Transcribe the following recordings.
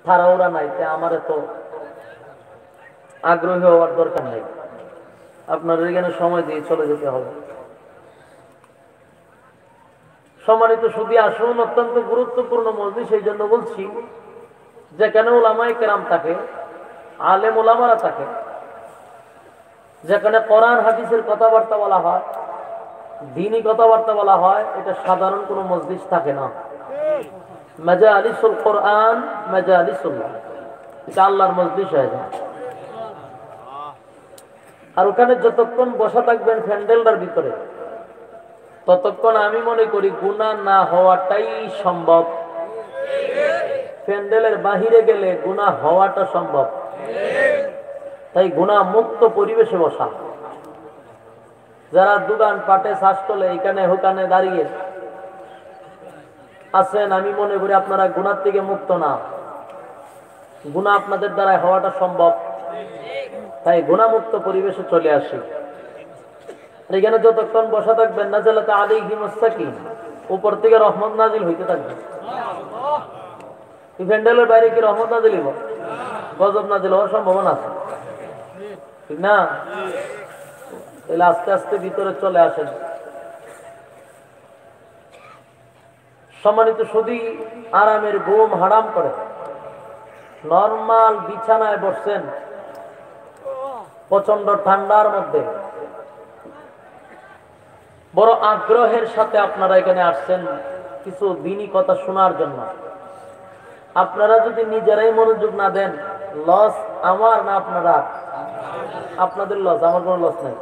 তাড়াহুড়া নাই, আমার তো আগ্রহী হওয়ার দরকার নাই। আপনার এখানে সময় দিয়ে চলে যেতে হবে। সম্মানিত সুধী আসুন, অত্যন্ত গুরুত্বপূর্ণ মজলিস, সেই জন্য বলছি যেখানে উলামায়ে কেরাম থাকে, আলেম উলামারা থাকে, যেখানে কোরআন হাদিসের কথাবার্তা বলা হয়, দ্বীনি কথাবার্তা বলা হয়, এটা সাধারণ কোনো মজলিস থাকে না। মাজালিসুল কোরআন, মাজালিসুল্লাহ, এটা আল্লাহর মজলিস হয়ে যায়। আর ওখানে যতক্ষণ বসা থাকবেন প্যান্ডেলটার ভিতরে, ততক্ষণ আমি মনে করি গুনাহ না হওয়াটাই সম্ভব। প্যান্ডেলের বাহিরে গেলে গুনাহ হওয়াটা সম্ভব। তাই গুনাহ মুক্ত পরিবেশে বসা। যারা দোকান পাটে শ্বাসতলে এখানে ওখানে দাঁড়িয়ে আছেন, আমি মনে করি আপনারা গুনাহ থেকে মুক্ত না। গুনাহ আপনাদের দ্বারা হওয়াটা সম্ভব। তাই গুনাহমুক্ত পরিবেশে চলে আসি। এখানে যতক্ষণ বসা থাকবেন, নাযালাত আলাইহিমুস সাকিন, উপর থেকে রহমত নাজিল হইতে থাকবে। এই প্যান্ডেলের বাইরে কি রহমত নাজিল হইব? গজব নাজিল হওয়ার সম্ভাবনা আছে, ঠিক না? তাহলে আস্তে আস্তে ভিতরে চলে আসেন। সম্মানিত সুধী, আরামের ঘুম হারাম করে নরমাল বিছানায় বসছেন প্রচন্ড ঠান্ডার মধ্যে, বড় আগ্রহের সাথে আপনারা এখানে আসছেন কিছু দ্বীনি কথা শোনার জন্য। আপনারা যদি নিজেরাই মনোযোগ না দেন, লস আমার না আপনারা? আপনাদের লস, আমার কোনো লস নাই।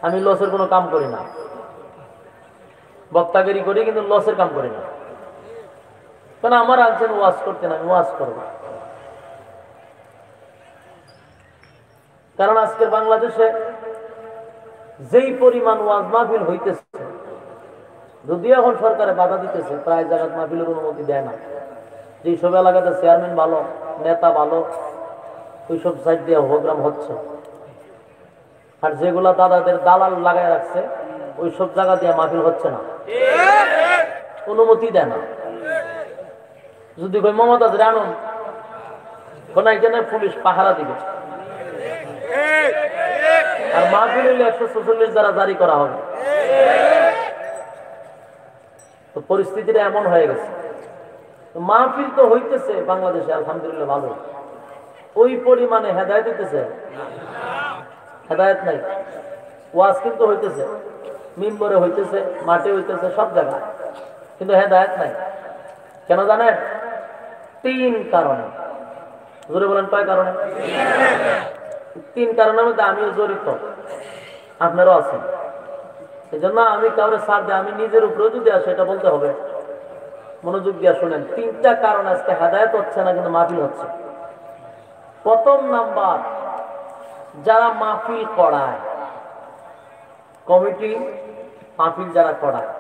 আমি লসের কোনো কাম করি না, বক্তাগিরি করি, কিন্তু লসের কাম করি না। কারণ আমার আনছেন ওয়াজ করতে, না আমি ওয়াজ করব। কারণ আজকের বাংলাদেশে যেই পরিমাণ ওয়াজ মাহফিল হইতেছে, যদিও এখন সরকারে বাধা দিতেছে, প্রায় জায়গায় মাহফিলের অনুমতি দেয় না। যেসব এলাকাতে চেয়ারম্যান ভালো, নেতা ভালো, ওইসব সাইড দিয়ে প্রোগ্রাম হচ্ছে। আর যেগুলা দাদাদের দালাল লাগাই রাখছে, ওইসব জায়গা দিয়ে মাহফিল হচ্ছে না, অনুমতি দেয় না। যদি কই মমতা আনুন, কোন এখানে পুলিশ পাহারা দিবে, আর মাহফিল হইলে 144 দ্বারা জারি করা হবে। তো পরিস্থিতিটা এমন হয়ে গেছে। মাহফিল তো হইতেছে বাংলাদেশে, আলহামদুলিল্লাহ ভালো। ওই পরিমাণে হেদায়েত হইতেছে? হেদায়েত নাই। ওয়াজ কিন্তু হইতেছে, মিম্বরে হইতেছে, মাঠে হইতেছে, সব জায়গায়, কিন্তু হেদায়েত নাই। কেন জানেন? 3 কারণে। জোরে বলেন, কয় কারণে? 3 কারণের মধ্যে আমিও জড়িত, আপনারাও আছেন। এই জন্য আমি কাউরে ছাড় দেয়, আমি নিজের উপরেও যদি আসে, এটা বলতে হবে। মনোযোগ দিয়ে শুনেন। 3টা কারণ আজকে হেদায়েত হচ্ছে না, কিন্তু মাহফিল হচ্ছে। প্রথম নাম্বার, যারা মাহফিল করায়, কমিটি মাহফিল যারা করায়,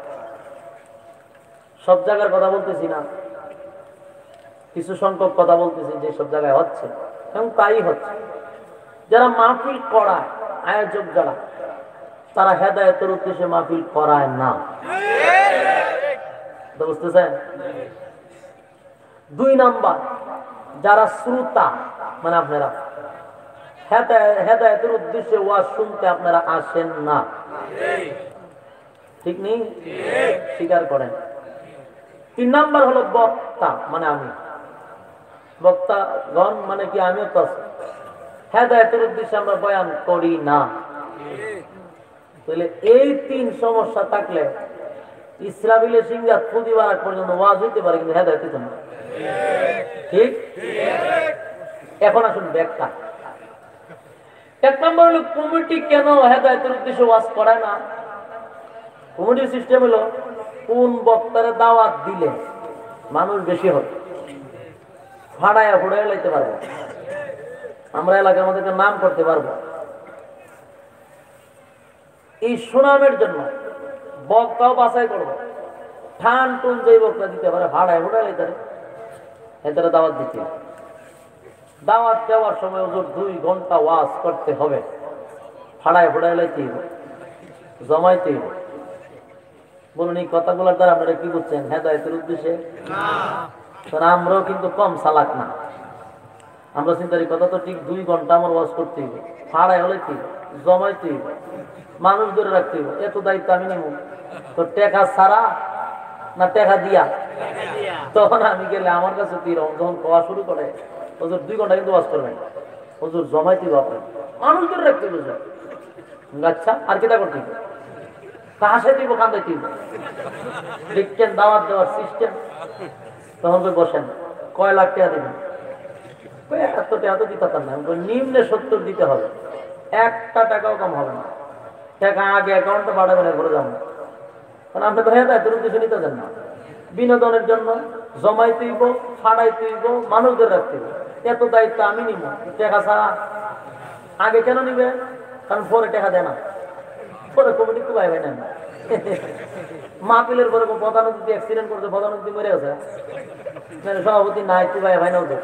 সব জায়গার কথা বলতেছি না, কিছু সংখ্যক কথা বলতেছি যে সব জায়গায় হচ্ছে, এবং তাই হচ্ছে। যারা মাহফিল করায়, আয়োজক যারা, তারা হেদায়েতের উদ্দেশ্যে মাহফিল করায় না। বুঝতেছেন? 2 নাম্বার, যারা শ্রোতা, মানে আপনারা হেদায়েতের উদ্দেশ্যে ওয়াজ শুনতে আপনারা আসেন না। ঠিক নেই? স্বীকার করেন। 3 নাম্বার হলো বক্তা, মানে আমি। বক্তাগণ মানে কি? আমিও তো আছি। হেদায়েতের উদ্দেশ্যে আমরা বয়ান করি না। তাহলে এই 3 সমস্যা থাকলে ইসরাফিলের সিংহাত প্রতিবার আগ পর্যন্ত ওয়াজ হইতে পারে, কিন্তু হেদায়েত হইতে না। ঠিক? এখন আসুন ব্যাখ্যা। 1 নম্বর হলো কমিটি কেন হেদায়েতের উদ্দেশ্যে ওয়াজ করায় না? কমিটির সিস্টেম হলো, কোন বক্তারে দাওয়াত দিলে মানুষ বেশি হবে, ফাড়াইয়া ফুড়াইয়া লাইতে পারবো, আমরা এলাকার মধ্যে নাম করতে পারবো। এই সুনামের জন্য বক্তাও বাছাই করবো, ঠান টুন যেই বক্তা দিতে পারে, ভাড়ায় ফুড়াই লাইতে পারে, এটারে দাওয়াত দিতে। দাওয়াত দেওয়ার সময় ওদের 2 ঘন্টা ওয়াজ করতে হবে, ফাড়ায় ফুড়াই লাইতে হবে, জমাইতে হবে। বলুন, এই কথাগুলোর দ্বারা আপনারা কি বুঝছেন? হেদায়েতের উদ্দেশ্যে আমরাও কিন্তু কম চালাক না। আমরা চিন্তা করি কথা তো ঠিক 2 ঘন্টা আমার ওয়াজ করতে হইব, ভাড়ায় হলে কি জমাইতে হইব, মানুষ ধরে রাখতে হইব, এত দায়িত্ব আমি নেব। তো টাকা ছাড়া না টাকা দিয়া? তখন আমি গেলে আমার কাছে যখন খাওয়া শুরু করে, হুজুর 2 ঘন্টা কিন্তু ওয়াজ করবেন, হুজুর জমাইতে হইব, আপনার মানুষ ধরে রাখতে হইব। আচ্ছা আর কেটা করতে হইব? কাছে দিব, কান্দাইতে হইব, লিখছেন দাওয়াত দেওয়ার সিস্টেম। তখন বসেন, কয় লাখ টাকা দিবেন? 71 টাকা তো দিতে পারতাম না, নিম্নে 70 দিতে হবে, 1 টাকাও কম হবে না। টাকা আগে অ্যাকাউন্টে পাঠাবেন, এরপরে যাবো। কারণ আপনি তো হেদায়েত কিছু নিতে দেন না। বিনোদনের জন্য জমাইতে হইব, ফাড়াইতে হইব, মানুষদের রাখতে হইব, এত দায়িত্ব আমি নিব। টাকা ছাড়া আগে কেন নিবে? কারণ পরে টাকা দেয় না, পরে কমিটি তো ভাই নেন না। মাহফিলের পরে প্রধান অতিথি অ্যাক্সিডেন্ট করছে, প্রধান অতিথি মরে গেছে, সভাপতি নাই, তু ভাই না ওদের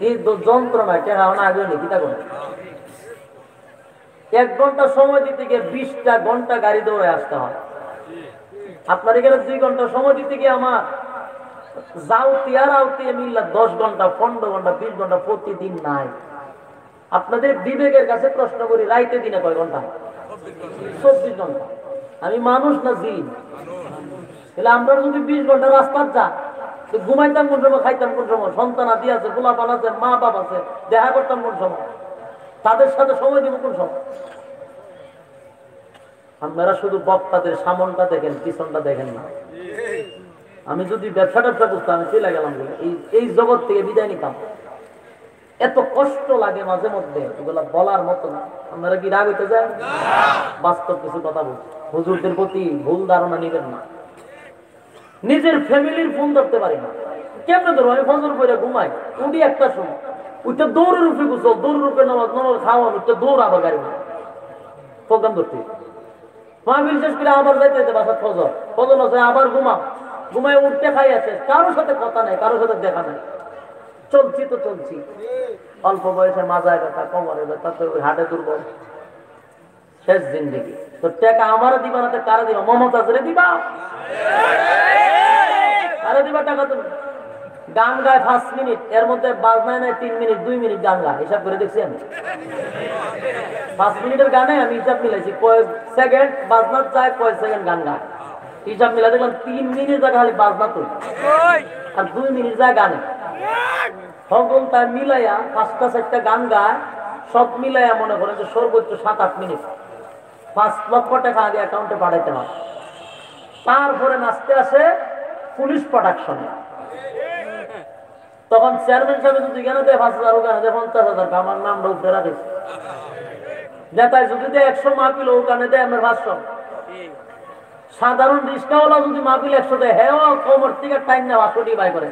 এই যন্ত্রণায় টাকা না আগে নেই কিতা করে। 1 ঘন্টা সময় দিতে গিয়ে 20টা ঘন্টা গাড়ি দৌড়ে আসতে হয়। আপনার এখানে 2 ঘন্টা সময় দিতে গিয়ে আমার যাওতি আর আউতি মিল্লা 10 ঘন্টা, 15 ঘন্টা, 20 ঘন্টা প্রতিদিন নাই। আপনাদের বিবেকের কাছে প্রশ্ন করি, রাইতে দিনে কয় ঘন্টা? 24 ঘন্টা। আমি মানুষ না জিন? তাহলে আমরা যদি 20 ঘন্টা রাস্তা যা, তো ঘুমাইতাম কোন সময়, খাইতাম কোন সময়, সন্তান আদি আছে, গোলাপান আছে, মা বাপ আছে, দেখা করতাম কোন সময়, তাদের সাথে সময় দিব কোন সময়? আপনারা শুধু বক্তাদের সামনটা দেখেন, পিছনটা দেখেন না। আমি যদি ব্যবসা বুঝতাম, আমি চলে গেলাম বলে এই জগৎ থেকে বিদায় নিতাম। এত কষ্ট লাগে মাঝে মধ্যে, এগুলা বলার মতো না। আপনারা কি রাগ হইতে যায়? বাস্তব কিছু কথা বলছি, হুজুরদের প্রতি ভুল ধারণা নিবেন না। নিজের ফ্যামিলির ফোন ধরতে পারি না, কেমনে ধরবো? আমি ফজর করে ঘুমাই, উঠি 1টার সময়, উঠতে দৌড়ের উপরে গুছল, দৌড়ের উপরে নামাজ খাওয়ান, উঠতে দৌড় আবার গাড়ি প্রোগ্রাম ধরতে, মাহফিল শেষ করে আবার যাইতে বাসা ফজর আছে, আবার ঘুমায় উঠতে খাই আছে, কারোর সাথে কথা নাই, কারোর সাথে দেখা নাই, চলছি তো চলছি। অল্প বয়সে মাজায় ব্যথা, কোমরে ব্যথা, তো হাটে দুর্বল, শেষ জিন্দেগি। তো টাকা আমার দিবা না, কারা দিবা? মমতাজরে দিবা? কারা দিবা টাকা? তুমি গান গায় 5 মিনিট, এর মধ্যে বাজনায় নাই 3 মিনিট, 2 মিনিট গান গায়, হিসাব করে দেখছি আমি। 5 মিনিটের গানে আমি হিসাব মিলাইছি, কয় সেকেন্ড বাজনা চায়, কয় সেকেন্ড গান গায়, হিসাব মিলাই দেখলাম 3 মিনিট যা খালি বাজনা তুই, আর 2 মিনিট যায় গানে। সকল তাই মিলাইয়া 5টা-4টা গান গায়, সব মিলাইয়া মনে করেন যে সর্বোচ্চ 7-8 মিনিট, 5 লক্ষ টাকা আগে অ্যাকাউন্টে পাঠাইতে হয়। তারপরে নাচতে আসে পুলিশ প্রোডাকশনে, তখন চেয়ারম্যান সাহেব যদি কেন দেয় 5,000, ওখানে দেয় 50,000, আমার নামটা উঠে রাখিস। নেতায় যদি দেয় 100 মাহফিল, ওখানে দেয় আমার 500। সাধারণ রিস্কাওয়ালা যদি মাহফিল 100 দেয়, হ্যাঁ কোমর থেকে টাইম না 500 বাই করে,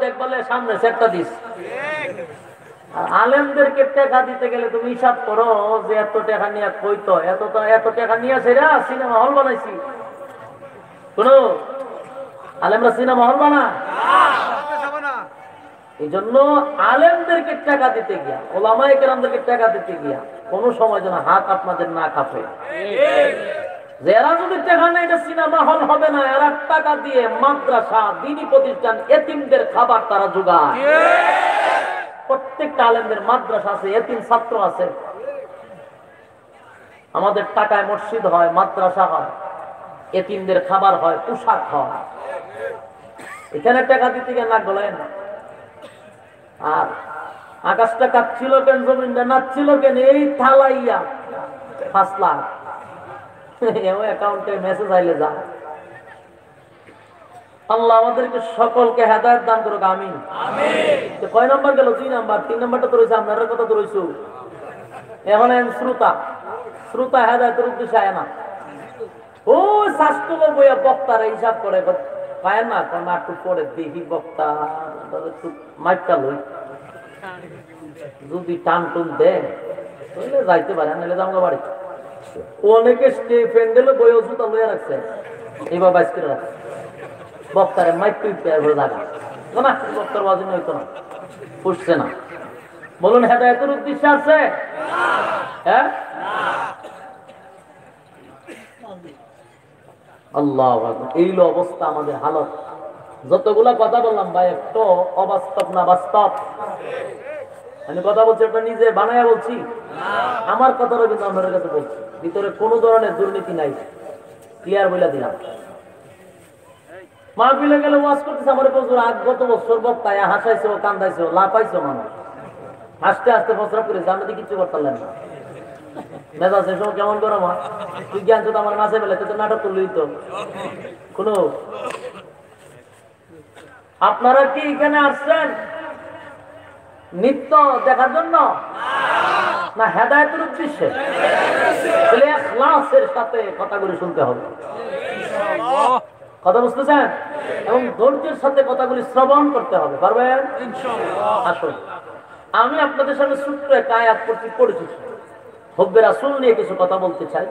দেখবলে সামনে সেটটা দিস। আর আলেমদেরকে টাকা দিতে গেলে তুমি হিসাব করো যে এত টাকা নিয়ে কইতো, এত টাকা নিয়ে সেরা সিনেমা হল বানাইছি। কোন আলেমরা সিনেমা হল বানা? এই জন্য আলেমদেরকে টাকা দিতে গিয়া, ওলামায়ে কেরামদেরকে টাকা দিতে গিয়া কোন সময় যেন হাত আপনাদের না কাঁপে। এরা যদি টাকা নেই, এটা সিনেমা হল হবে না। এরা টাকা দিয়ে মাদ্রাসা, দ্বীনি প্রতিষ্ঠান, এতিমদের খাবার তারা যোগায়। প্রত্যেকটা আলেমদের মাদ্রাসা আছে, এতিম ছাত্র আছে। আমাদের টাকায় মসজিদ হয়, মাদ্রাসা হয়, এতিমদের খাবার হয়, পোশাক হয়। এখানে টাকা দিতে গিয়ে নাক গলায় না। আর আকাশটা কাঁপছিল কেন, জমিনটা নাচছিল কেন, এই থালাইয়া 5 লাখ অ্যাকাউন্টে মেসেজ আইলে যা। আল্লাহ আমাদেরকে সকলকে হেদায়েত দান করুক, আমিন। কয় নম্বর গেল? 2 নম্বর। 3 নম্বরটা তো রয়েছে, আপনার কথা তো রয়েছে। এখন শ্রোতা হেদায়েতের উদ্দেশ্যে আয় না, ও শাস্ত্র বইয়া বক্তারা হিসাব করে পায় না, কারণ একটু পরে দেখি বক্তা একটু মাইকটা লই, যদি টান টুন দেয় যাইতে পারে, নাহলে যাবো বাড়ি। অনেকে প্যান্ডেলে বইও জুতা লইয়া রাখছে, এবার বাইশ করে রাখছে বক্তারে মাইক টুইতে জায়গা না, বক্তার বাজনী হইতো না, পুষছে না। বলুন হেদায়েতের উদ্দেশ্য আছে? হ্যাঁ, আল্লাহ। এই অবস্থা আমাদের হালত। যতগুলা কথা বললাম ভাই একটু অবাস্তব না বাস্তব? আমি কথা বলছি ওটা নিজে বানায়া বলছি? আমার কথাটা কিন্তু আপনার কাছে বলছি, ভিতরে কোনো ধরনের দুর্নীতি নাই, ক্লিয়ার বলে দিলাম। মাহফিলে গেলে ওয়াজ করতেছে আমার প্রচুর গত বছর বক্তায় হাসাইছো কান্দাইছো লাফাইছো মানুষ, হাসতে হাসতে প্রস্রাব করেছে, আমি তো কিচ্ছু করতে পারলাম না। মেজাজ এসব কেমন করো মা, তুই জ্ঞান তো আমার মাঝে বেলা তো নাটক করলেই তো কোন। আপনারা কি এখানে আসছেন নৃত্য দেখার জন্য না হেদায়েতের উদ্দেশ্যে? ইখলাসের সাথে কথাগুলো শুনতে হবে, কথা বুঝতেছেন? এবং ধৈর্যের সাথে কথাগুলি শ্রবণ করতে হবে, পারবেন ইনশাআল্লাহ? আসুন আমি আপনাদের সামনে ছোট্ট একটা আয়াত পড়েছি, হুব্বে রাসূল নিয়ে কিছু কথা বলতে চাই।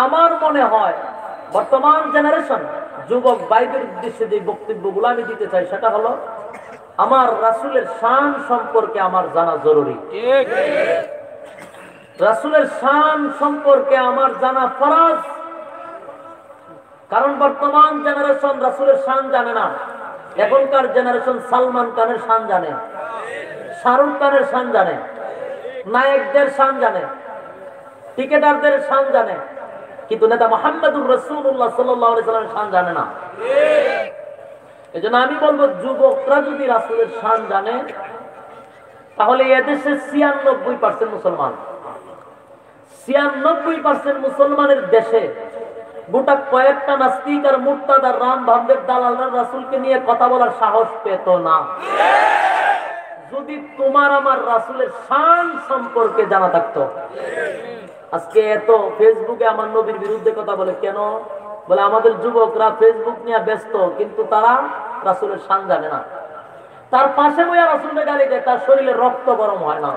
আমার মনে হয় বর্তমান জেনারেশন যুবক ভাইদের উদ্দেশ্যে যে বক্তব্যগুলো আমি দিতে চাই সেটা হলো আমার রাসূলের শান সম্পর্কে আমার জানা জরুরি। রাসূলের শান সম্পর্কে আমার জানা ফরজ। কারণ বর্তমান জেনারেশন রাসূলের শান জানে না। এখনকার জেনারেশন সালমান খানের শান জানে, শাহরুখ খানের শান জানে, নায়কদের শান জানে, ক্রিকেটারদের শান জানে, কিন্তু নেতা মুহাম্মদুর রাসূলুল্লাহ সাল্লাল্লাহু আলাইহি ওয়াসাল্লামের শান জানে না। এজন্য আমি বলবো যুবকরা যদি রাসূলের শান জানে তাহলে এদেশে ৯৬% মুসলমান, ৯৬% মুসলমানের দেশে গোটা কয়েকটা নাস্তিক আর মুরতাদ আর রাম ভাবদের দালালরা রাসূলকে নিয়ে কথা বলার সাহস পেত না যদি তোমার আমার রাসূলের শান সম্পর্কে জানা থাকতো। আজকে এত ফেসবুকে আমার নবীর বিরুদ্ধে কথা বলে কেন? বলে আমাদের যুবকরা ফেসবুক নিয়ে ব্যস্ত, কিন্তু তারা রাসূলের শান জানে না। তার পাশে বইয়া রাসূলকে গালি দেয়, তার শরীরে রক্ত গরম হয় না।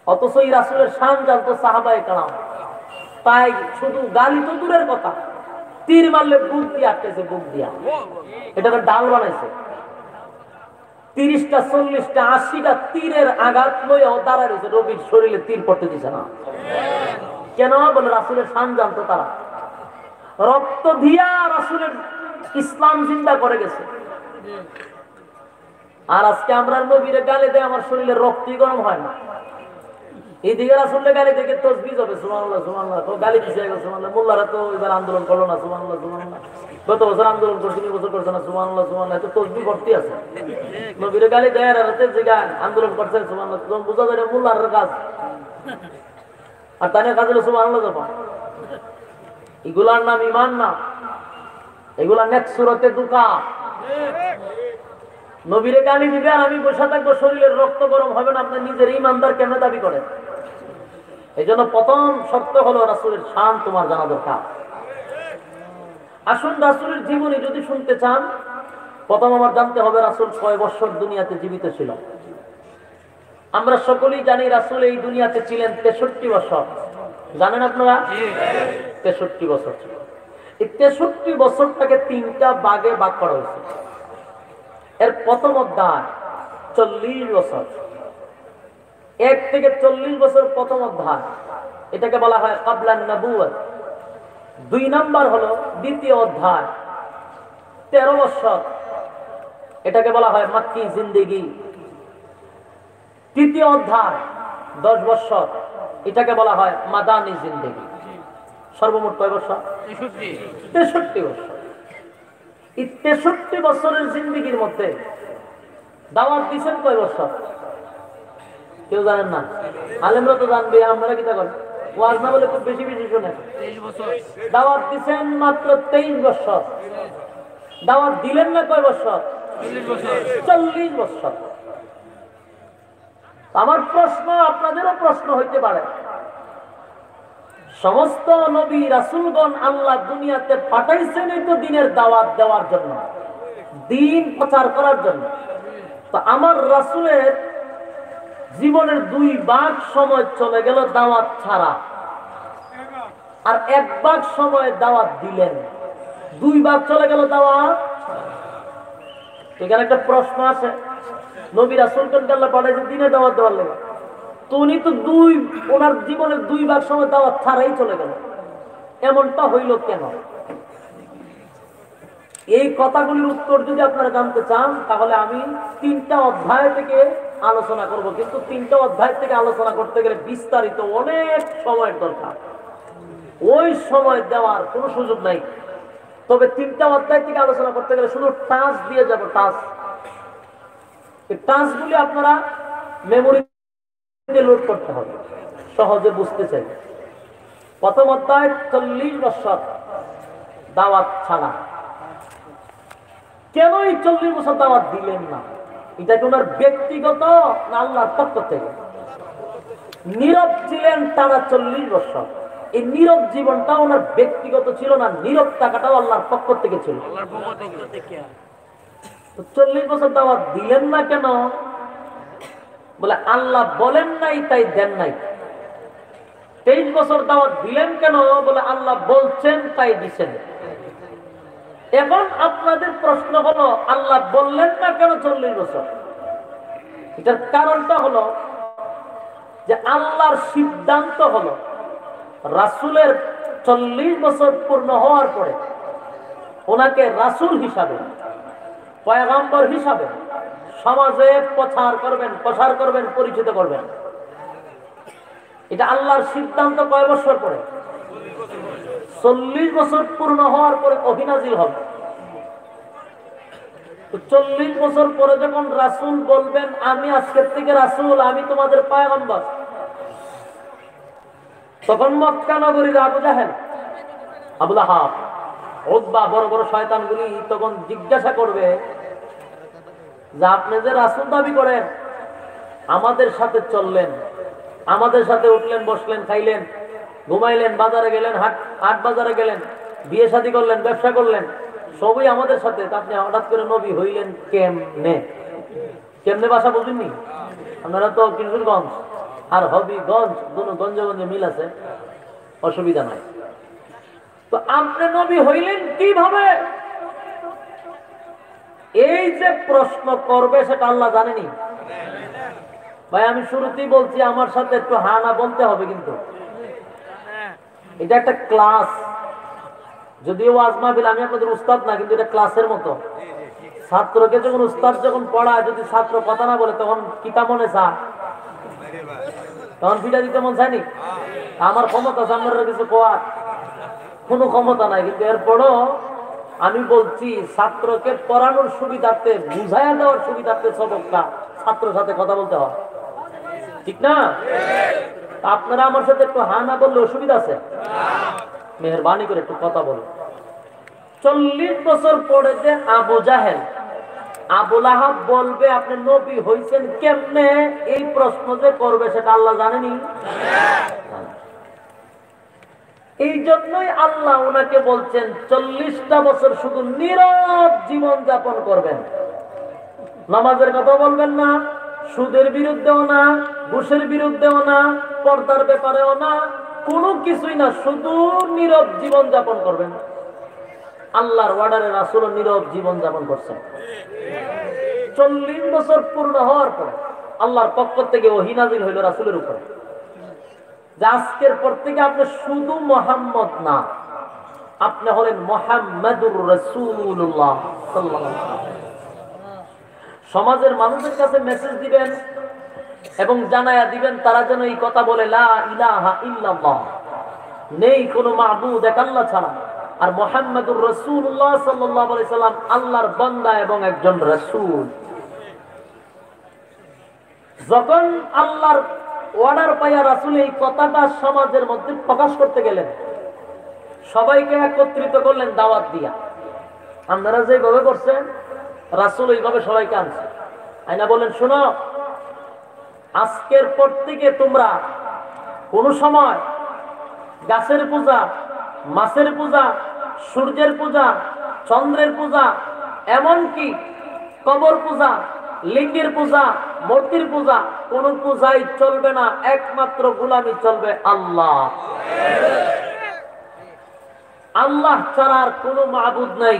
অথচ এই রাসূলের শান জানতো সাহাবায়ে কেরাম, তাই শুধু গালি তো দূরের কথা, তীর মারলে বুক দিয়ে আটকেছে, বুক দিয়া এটাকে ডাল বানাইছে। ৩০টা ৪০টা ৮০টা তীরের আঘাত লইয়া দাঁড়ায় রয়েছে, রবির শরীরে তীর পড়তে দিছে না। কেন? বলে রাসূলের শান জানতো তারা, রক্ত দিয়া রাসূলের ইসলাম জিন্দা করে গেছে। আর আজকে আমরা নবীরে গালি দেয়, আমার শরীরে রক্তই গরম হয় না। এইদিকে রাসূলের গালি দেখে তাসবিহ হবে সুবহানাল্লাহ সুবহানাল্লাহ, তো গালি দিছে সুবহানাল্লাহ। মোল্লারা তো এবার আন্দোলন করলো না সুবহানাল্লাহ সুবহানাল্লাহ, গত বছর আন্দোলন করছে, ৩ বছর করছে না সুবহানাল্লাহ সুবহানাল্লাহ, তো তাসবিহ ভর্তি আছে। নবীরে গালি দেয় আর রাতে যে আন্দোলন করছে সুবহানাল্লাহ, তখন বুঝা যায় মোল্লার কাজ, আর তাদের কাজ হলো সুবহানাল্লাহ জপা। এগুলার নাম ঈমান না, এগুলা নেক সুরতে দুকা। নবীরে গালি দিবে আর আমি বসে থাকবো, শরীরের রক্ত গরম হবে না, আপনি নিজের ঈমানদার কেন দাবি করেন? এই জন্য প্রথম শর্ত হলো রাসূলের শান তোমার জানা দরকার। আসুন রাসূলের জীবনী যদি শুনতে চান, প্রথম আমার জানতে হবে রাসূল কয় বছর দুনিয়াতে জীবিত ছিল। আমরা সকলেই জানি রাসূল এই দুনিয়াতে ছিলেন ৬৩ বছর। জানেন আপনারা? ৬৩ বছর ছিল। এই ৬৩ বছরটাকে ৩টা ভাগে ভাগ করা হয়েছে। এর প্রথম অধ্যায় ৪০ বছর, ১ থেকে ৪০ বছর প্রথম অধ্যায়, এটাকে বলা হয় ক্বাবলান নবুওয়াত। ২ নাম্বার হলো দ্বিতীয় অধ্যায় ১৩ বছর, এটাকে বলা হয় মাক্কি জিন্দেগি। তৃতীয় অধ্যায় ১০ বছর, এটাকে বলা হয় মাদানী জিন্দেগি। সর্বমোট কয় বছর? ৬৩ বছর। এই ৬৩ বছরের জিন্দেগির মধ্যে দাওয়াত দিয়েছেন কয় বছর? কেউ জানেন না? আলেমরা তো জানবে, আপনারা কি তা করেন? ওয়াজ না বলে খুব বেশি বেশি শুনেন। দাওয়াত দিয়েছেন মাত্র 23 বছর। দাওয়াত দিলেন না কয় বছর? ৪০ বছর। আমার প্রশ্ন, আপনাদেরও প্রশ্ন হইতে পারে, সমস্ত নবী রাসূলগণ আল্লাহ দুনিয়াতে পাঠাইছেন এই তো দিনের দাওয়াত দেওয়ার জন্য, দিন প্রচার করার জন্য। তো আমার রাসূলের জীবনের 2 ভাগ সময় চলে গেল দাওয়াত ছাড়া, আর 1 ভাগ সময় দাওয়াত দিলেন। 2 ভাগ চলে গেল দাওয়াত। এখানে একটা প্রশ্ন আছে, নবী রাসূলগণকে আল্লাহ পাঠাইছেন দিনে দাওয়াত দেওয়ার লাগে, তো উনি তো ওনার জীবনের 2 ভাগ সময় দাওয়াত ছাড়াই চলে গেল, এমনটা হইল কেন? এই কথাগুলির উত্তর যদি আপনারা জানতে চান তাহলে আমি 3টা অধ্যায় থেকে আলোচনা করব, কিন্তু 3টা অধ্যায় থেকে আলোচনা করতে গেলে বিস্তারিত অনেক সময়ের দরকার, ওই সময় দেওয়ার কোনো সুযোগ নাই। তবে 3টা অধ্যায় থেকে আলোচনা করতে গেলে শুধু টাচ দিয়ে যাব, টাচ। এই টাচগুলি আপনারা মেমোরিতে লোড করতে হবে, সহজে বুঝতে চাই। প্রথম অধ্যায় 40 বছর দাওয়াত ছাড়া। কেন এই 40 বছর দাওয়াত দিলেন না? এটা কি ওনার ব্যক্তিগত না আল্লাহর পক্ষ থেকে? নীরব ছিলেন টানা 40 বছর। এই নীরব জীবনটা ওনার ব্যক্তিগত ছিল না, নীরব টাকাটাও আল্লাহর পক্ষ থেকে ছিল। 40 বছর দাওয়াত দিলেন না কেন? বলে আল্লাহ বলেন নাই তাই দেন নাই। 23 বছর দাওয়াত দিলেন কেন? বলে আল্লাহ বলছেন তাই দিছেন। এখন আপনাদের প্রশ্ন হলো, আল্লাহ বললেন না কেন 40 বছর? এটার কারণটা হলো যে আল্লাহর সিদ্ধান্ত হলো রাসূলের 40 বছর পূর্ণ হওয়ার পরে ওনাকে রাসূল হিসাবে, পয়গম্বর হিসাবে সমাজে প্রচার করবেন, পরিচিত করবেন। এটা আল্লাহর সিদ্ধান্ত। কয় বছর পরে? 40 বছর পূর্ণ হওয়ার পরে ওহী নাযিল হবে। 40 বছর পরে যখন রাসূল বলবেন আমি আজকের থেকে রাসূল, আমি তোমাদের পয়গম্বর, তখন মক্কা নগরীর আবু জাহেল, আবু লাহাব, উতবা, বড় বড় শয়তানগুলি তখন জিজ্ঞাসা করবে যে আপনি যে রাসূল দাবি করেন, আমাদের সাথে চললেন, আমাদের সাথে উঠলেন, বসলেন, খাইলেন, ঘুমাইলেন, বাজারে গেলেন, হাট বাজারে গেলেন, বিয়ে শাদী করলেন, ব্যবসা করলেন, সবই আমাদের সাথে। আপনি হঠাৎ করে নবী হইলেন কেমনে? ভাষা বুঝেননি আপনারা? তো কিশোরগঞ্জ আর হবিগঞ্জ দুটো গঞ্জে গঞ্জে মিল আছে, অসুবিধা নাই। তো আপনি নবী হইলেন কিভাবে? এই যে প্রশ্ন করবে সেটা আল্লাহ জানেনি। ভাই আমি শুরুতেই বলছি, আমার সাথে একটু হ্যাঁ না বলতে হবে, কিন্তু এটা একটা ক্লাস। যদিও ওয়াজ মাহফিল, আমি আপনাদের উস্তাদ না, কিন্তু এটা ক্লাসের মতো। ছাত্রকে যখন উস্তাদ যখন পড়ায়, যদি ছাত্র কথা না বলে তখন কিতা মনে চা, তখন পিঠা দিতে মন চায়নি। আমার ক্ষমতা সামনের কিছু কোয়ার কোনো ক্ষমতা নাই, কিন্তু এরপরও আমি বলছি ছাত্রকে পড়ানোর সুবিধার্থে, বুঝাইয়া দেওয়ার সুবিধার্থে সবকটা ছাত্রের সাথে কথা বলতে হয়, ঠিক না? আপনারা আমার সাথে একটু হ্যাঁ না বললে অসুবিধা আছে? মেহরবানি করে একটু কথা বলুন। 40 বছর পরে যে আবু জাহেল, আবু লাহাব বলবে আপনি নবী হইছেন কেমনে, এই প্রশ্ন যে করবে সেটা আল্লাহ জানেনি। এই জন্যই আল্লাহ ওনাকে বলছেন 40টা বছর শুধু নীরব জীবন যাপন করবেন। নামাজের কথা বলবেন না, সুদের বিরুদ্ধেও না, ঘুষের বিরুদ্ধেও না, পর্দার ব্যাপারেও না, কোনো কিছুই না, শুধু নীরব জীবন যাপন করবেন। আল্লাহর অর্ডারে রাসূল নীরব জীবন যাপন করছেন। 40 বছর পূর্ণ হওয়ার পর আল্লাহর পক্ষ থেকে ওহী নাযিল হইল রাসূলের উপরে, যে আজকের পর থেকে আপনি শুধু মুহাম্মদ না, আপনি হলেন মুহাম্মাদুর রাসূলুল্লাহ সাল্লাল্লাহু আলাইহি ওয়াসাল্লাম। সমাজের মানুষের কাছে মেসেজ দিবেন এবং জানায়া দিবেন তারা যেন এই কথা বলে, লা ইলাহা ইল্লাল্লাহ, নেই কোনো মাবুদ এক আল্লাহ ছাড়া, আর মুহাম্মাদুর রাসূলুল্লাহ সাল্লাল্লাহু আলাইহি সাল্লাম আল্লাহর বান্দা এবং একজন রাসূল। যখন আল্লাহর অর্ডার পাইয়া রাসূল এই কথাটা সমাজের মধ্যে প্রকাশ করতে গেলেন, সবাইকে একত্রিত করলেন দাওয়াত দিয়া। আপনারা যেভাবে করছেন রাসূল এইভাবে সবাইকে আনছে, আইনা বললেন শোনো, আজকের পর থেকে তোমরা কোন সময় গাছের পূজা, মাছের পূজা, সূর্যের পূজা, চন্দ্রের পূজা, এমনকি কবর পূজা, লিঙ্গের পূজা, মূর্তির পূজা, কোন পূজাই চলবে না, একমাত্র গোলামি চলবে আল্লাহ। আল্লাহ ছাড়া আর কোনো মাবুদ নাই।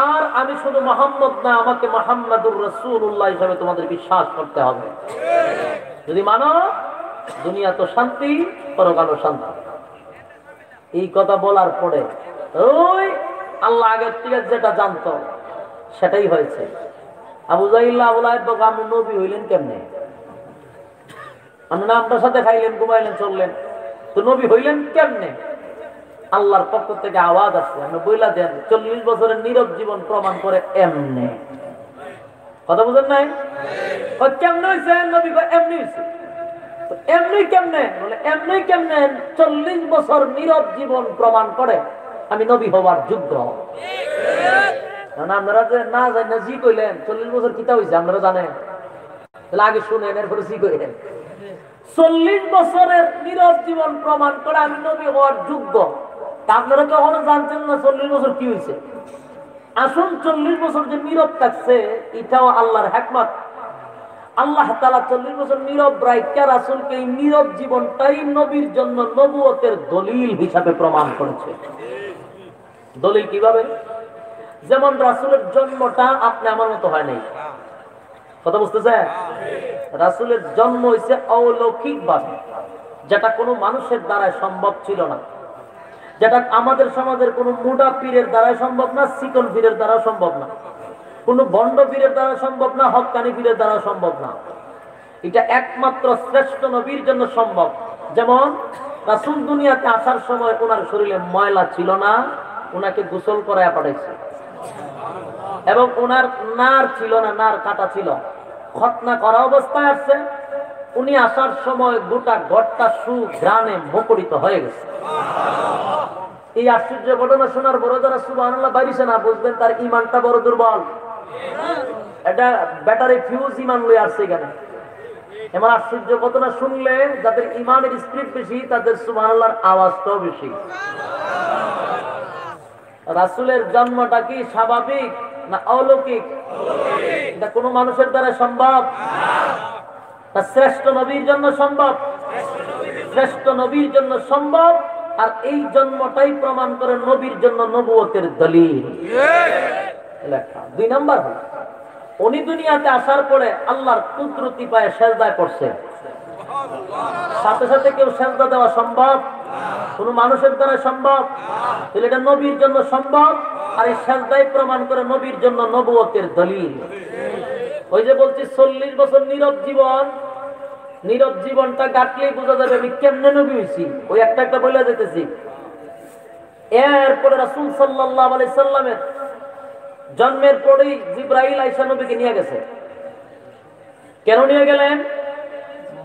আর আমি শুধু মুহাম্মদ না, আমাকে মুহাম্মাদুর রাসূলুল্লাহ হিসেবে তোমাদের বিশ্বাস করতে হবে। যদি মানো, দুনিয়া তো শান্তি, পরকালও শান্তি। এই কথা বলার পরে ওই আল্লাহ আগের থেকে যেটা জানতো সেটাই হয়েছে। আবু জাহিল আবু লাহাব বলে, আপনি নবী হইলেন কেমনে? আপনারা আপনার সাথে খাইলেন, ঘুমাইলেন, চললেন, তো নবী হইলেন কেমনে? আল্লাহর পক্ষ থেকে আওয়াজ আসছে, আপনি বইলা দেন 40 বছরের নীরব জীবন প্রমাণ করে এমনে। কথা বুঝেন নাই? কেমনে হয়েছে নবী? এমনি হয়েছে। এমনি কেমনে? বলে এমনি কেমনে? 40 বছর নীরব জীবন প্রমাণ করে আমি নবী হওয়ার যোগ্য। আপনারা যে না জানেন জি কইলেন 40 বছর কিতা হয়েছে আপনারা জানেন? তাহলে আগে শুনেন, এরপরে জি কইলেন। 40 বছরের নীরব জীবন প্রমাণ করে আমি নবী হওয়ার যোগ্য। আপনারা কখনো জানতেন না 40 বছর কি হয়েছে? আসুন, 40 বছর যে নীরব থাকছে এটাও আল্লাহর হিকমত। আল্লাহ তাআলা 40 বছর নীরব রাইখা রাসূলকে এই নীরব জীবনটাই নবীর জন্য নবুয়তের দলিল হিসাবে প্রমাণ করেছে। দলিল কিভাবে? যেমন রাসূলের জন্মটা আপনি আমার মতো হয় নাই। কথা বুঝতেছেন? রাসূলের জন্ম হয়েছে অলৌকিক ভাবে, যেটা কোনো মানুষের দ্বারা সম্ভব ছিল না, যেটা আমাদের সমাজের কোনো মুডা পীরের দ্বারা সম্ভব না, চিকন পীরের দ্বারা সম্ভব না, কোনো ভণ্ড পীরের দ্বারা সম্ভব না, হক্কানি পীরের দ্বারা সম্ভব না। এটা একমাত্র শ্রেষ্ঠ নবীর জন্য সম্ভব। যেমন রাসূল দুনিয়াতে আসার সময় ওনার শরীরে ময়লা ছিল না, ওনাকে গোসল করায় পাঠাইছে, এবং ওনার নার ছিল না, নার কাটা ছিল, খতনা করা অবস্থায় আসছে। উনি আসার সময় গোটা ঘরটা সুঘ্রাণে মুখরিত হয়ে গেছে। এই আশ্চর্য ঘটনা শোনার বড় যারা সুবহানাল্লাহ বাইরিছে না, বুঝবেন তার ইমানটা বড় দুর্বল। এটা ব্যাটারি ফিউজ ইমান লয়ে আসছে এখানে। এমন আশ্চর্য ঘটনা শুনলে যাদের ইমানের স্পিড বেশি তাদের সুবহানাল্লাহর আওয়াজটাও বেশি। রাসূলের জন্মটা কি স্বাভাবিক না অলৌকিক? এটা কোন মানুষের দ্বারা সম্ভব না, শ্রেষ্ঠ নবীর জন্য সম্ভব। শ্রেষ্ঠ নবীর জন্য সম্ভব, আর এই জন্মটাই প্রমাণ করে নবীর জন্য নবুয়তের দলিল। 2 নাম্বার হলো উনি দুনিয়াতে আসার পরে আল্লাহর কুদরতি পায়ে সেজদায় পড়ছে। সাথে সাথে কেউ সেজদা দেওয়া সম্ভব? কোন মানুষের দ্বারা সম্ভব? তাহলে এটা নবীর জন্য সম্ভব, আর এই সেজদাই প্রমাণ করে নবীর জন্য নবুয়তের দলিল। ওই যে বলছি 40 বছর নীরব জীবন, নীরব জীবনটা কাটলেই বোঝা যাবে আমি কেমনে নবী হইছি। ওই একটা একটা বলে যেতেছি। এরপরে রাসূল সাল্লাল্লাহু আলাইহি সাল্লামের জন্মের পরেই জিবরাইল আয়েশা নবীকে নিয়ে গেছে। কেন নিয়ে গেলেন?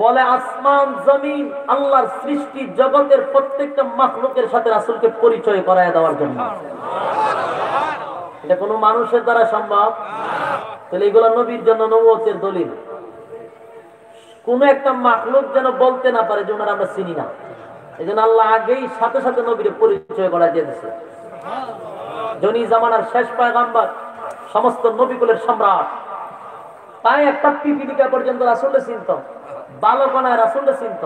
বলে আসমান জমিন আল্লাহর সৃষ্টি জগতের প্রত্যেকটা মাখলুকের সাথে রাসূলকে পরিচয় করায় দেওয়ার জন্য। এটা কোনো মানুষের দ্বারা সম্ভব? তাহলে এগুলো নবীর জন্য নবুয়তের দলিল। কোন একটা মাখলুক যেন বলতে না পারে যে ওনারা আমরা চিনি না। এই জন্য আল্লাহ আগেই সাথে সাথে নবীর পরিচয় করা দিয়ে দিয়েছে। যিনি জামানার শেষ পয়গম্বর, সমস্ত নবীকুলের সম্রাট, তাই একটা পিপিলিকা পর্যন্ত রাসূলকে চিনত, বালকনায় রাসূলকে চিনত।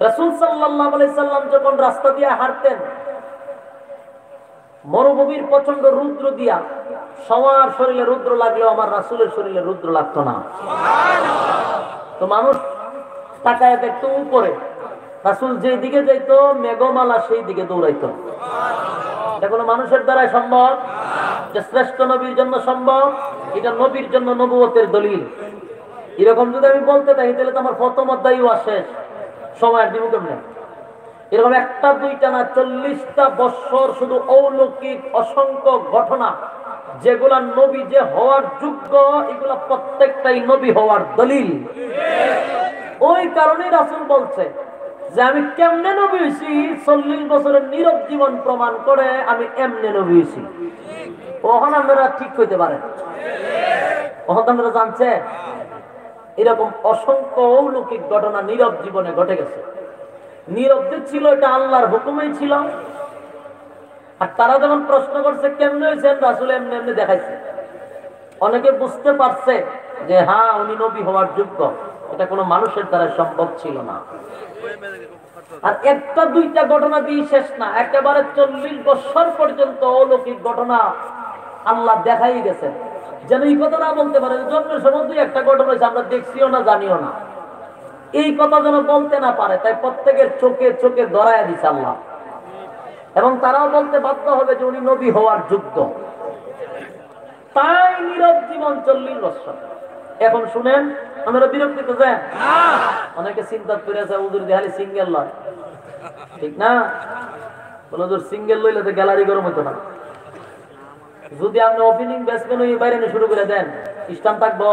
রাসূল সাল্লাল্লাহু আলাইহি সাল্লাম যখন রাস্তা দিয়ে হাঁটতেন, মরুভূমির প্রচন্ড রৌদ্র দিয়া সবার শরীরে রৌদ্র লাগলেও আমার রাসূলের শরীরে রৌদ্র লাগতো না। তো মানুষ তাকায় দেখতো উপরে, রাসূল যেই দিকে যাইতো মেঘমালা সেই দিকে দৌড়াইতো। এটা কোনো মানুষের দ্বারা সম্ভব? যে শ্রেষ্ঠ নবীর জন্য সম্ভব। এটা নবীর জন্য নবুয়তের দলিল। এরকম যদি আমি বলতে থাকি তাহলে তো আমার প্রথম অধ্যায়ও শেষ, সময় আর দিব কেমনে? এরকম একটা দুইটা না, 40টা বছর শুধু অলৌকিক অসংখ্য ঘটনা, যেগুলা নবী যে হওয়ার যোগ্য, এগুলা প্রত্যেকটাই নবী হওয়ার দলিল। ওই কারণে রাসূল বলছে যে আমি কেমনে নবী হইছি, 40 বছরের নীরব জীবন প্রমাণ করে আমি এমনে নবী হইছি। ওখানে আপনারা ঠিক হইতে পারেন, ওখানে আপনারা জানছে এরকম অসংখ্য অলৌকিক ঘটনা নীরব জীবনে ঘটে গেছে। নীরব যে ছিল এটা আল্লাহর হুকুমেই ছিল। আর তারা যখন প্রশ্ন করছে কেমনে হয়েছেন, রাসূল এমনি এমনি দেখাইছে। অনেকে বুঝতে পারছে যে হ্যাঁ উনি নবী হওয়ার যোগ্য। এটা কোনো মানুষের দ্বারা সম্ভব ছিল না। আর একটা দুইটা ঘটনা দিয়ে শেষ না, একেবারে 40 বছর পর্যন্ত অলৌকিক ঘটনা আল্লাহ দেখাই গেছে। যেন এই কথা না বলতে পারে জন্মের সময় দুই একটা ঘটনা হয়েছে আমরা দেখছিও না জানিও না, এই কথা যেন বলতে না পারে। তাই প্রত্যেকের চোখে চোখে ধরায় দিছে আল্লাহ। এবং তারাও বলতে বাধ্য হবে যে উনি নবী হওয়ার যোগ্য। তাই নীরব জীবন 40 বছর। এখন শুনেন, আমরা বিরক্তি তো যান, অনেকে চিন্তা করে আছে হুজুর দেখালি সিঙ্গেল লয়, ঠিক না? বলে হুজুর সিঙ্গেল লইলে তো গ্যালারি গরম হতো না। যদি আপনি ওপেনিং ব্যাটসম্যান হয়ে বাইরে শুরু করে দেন, স্টাম্প থাকবো।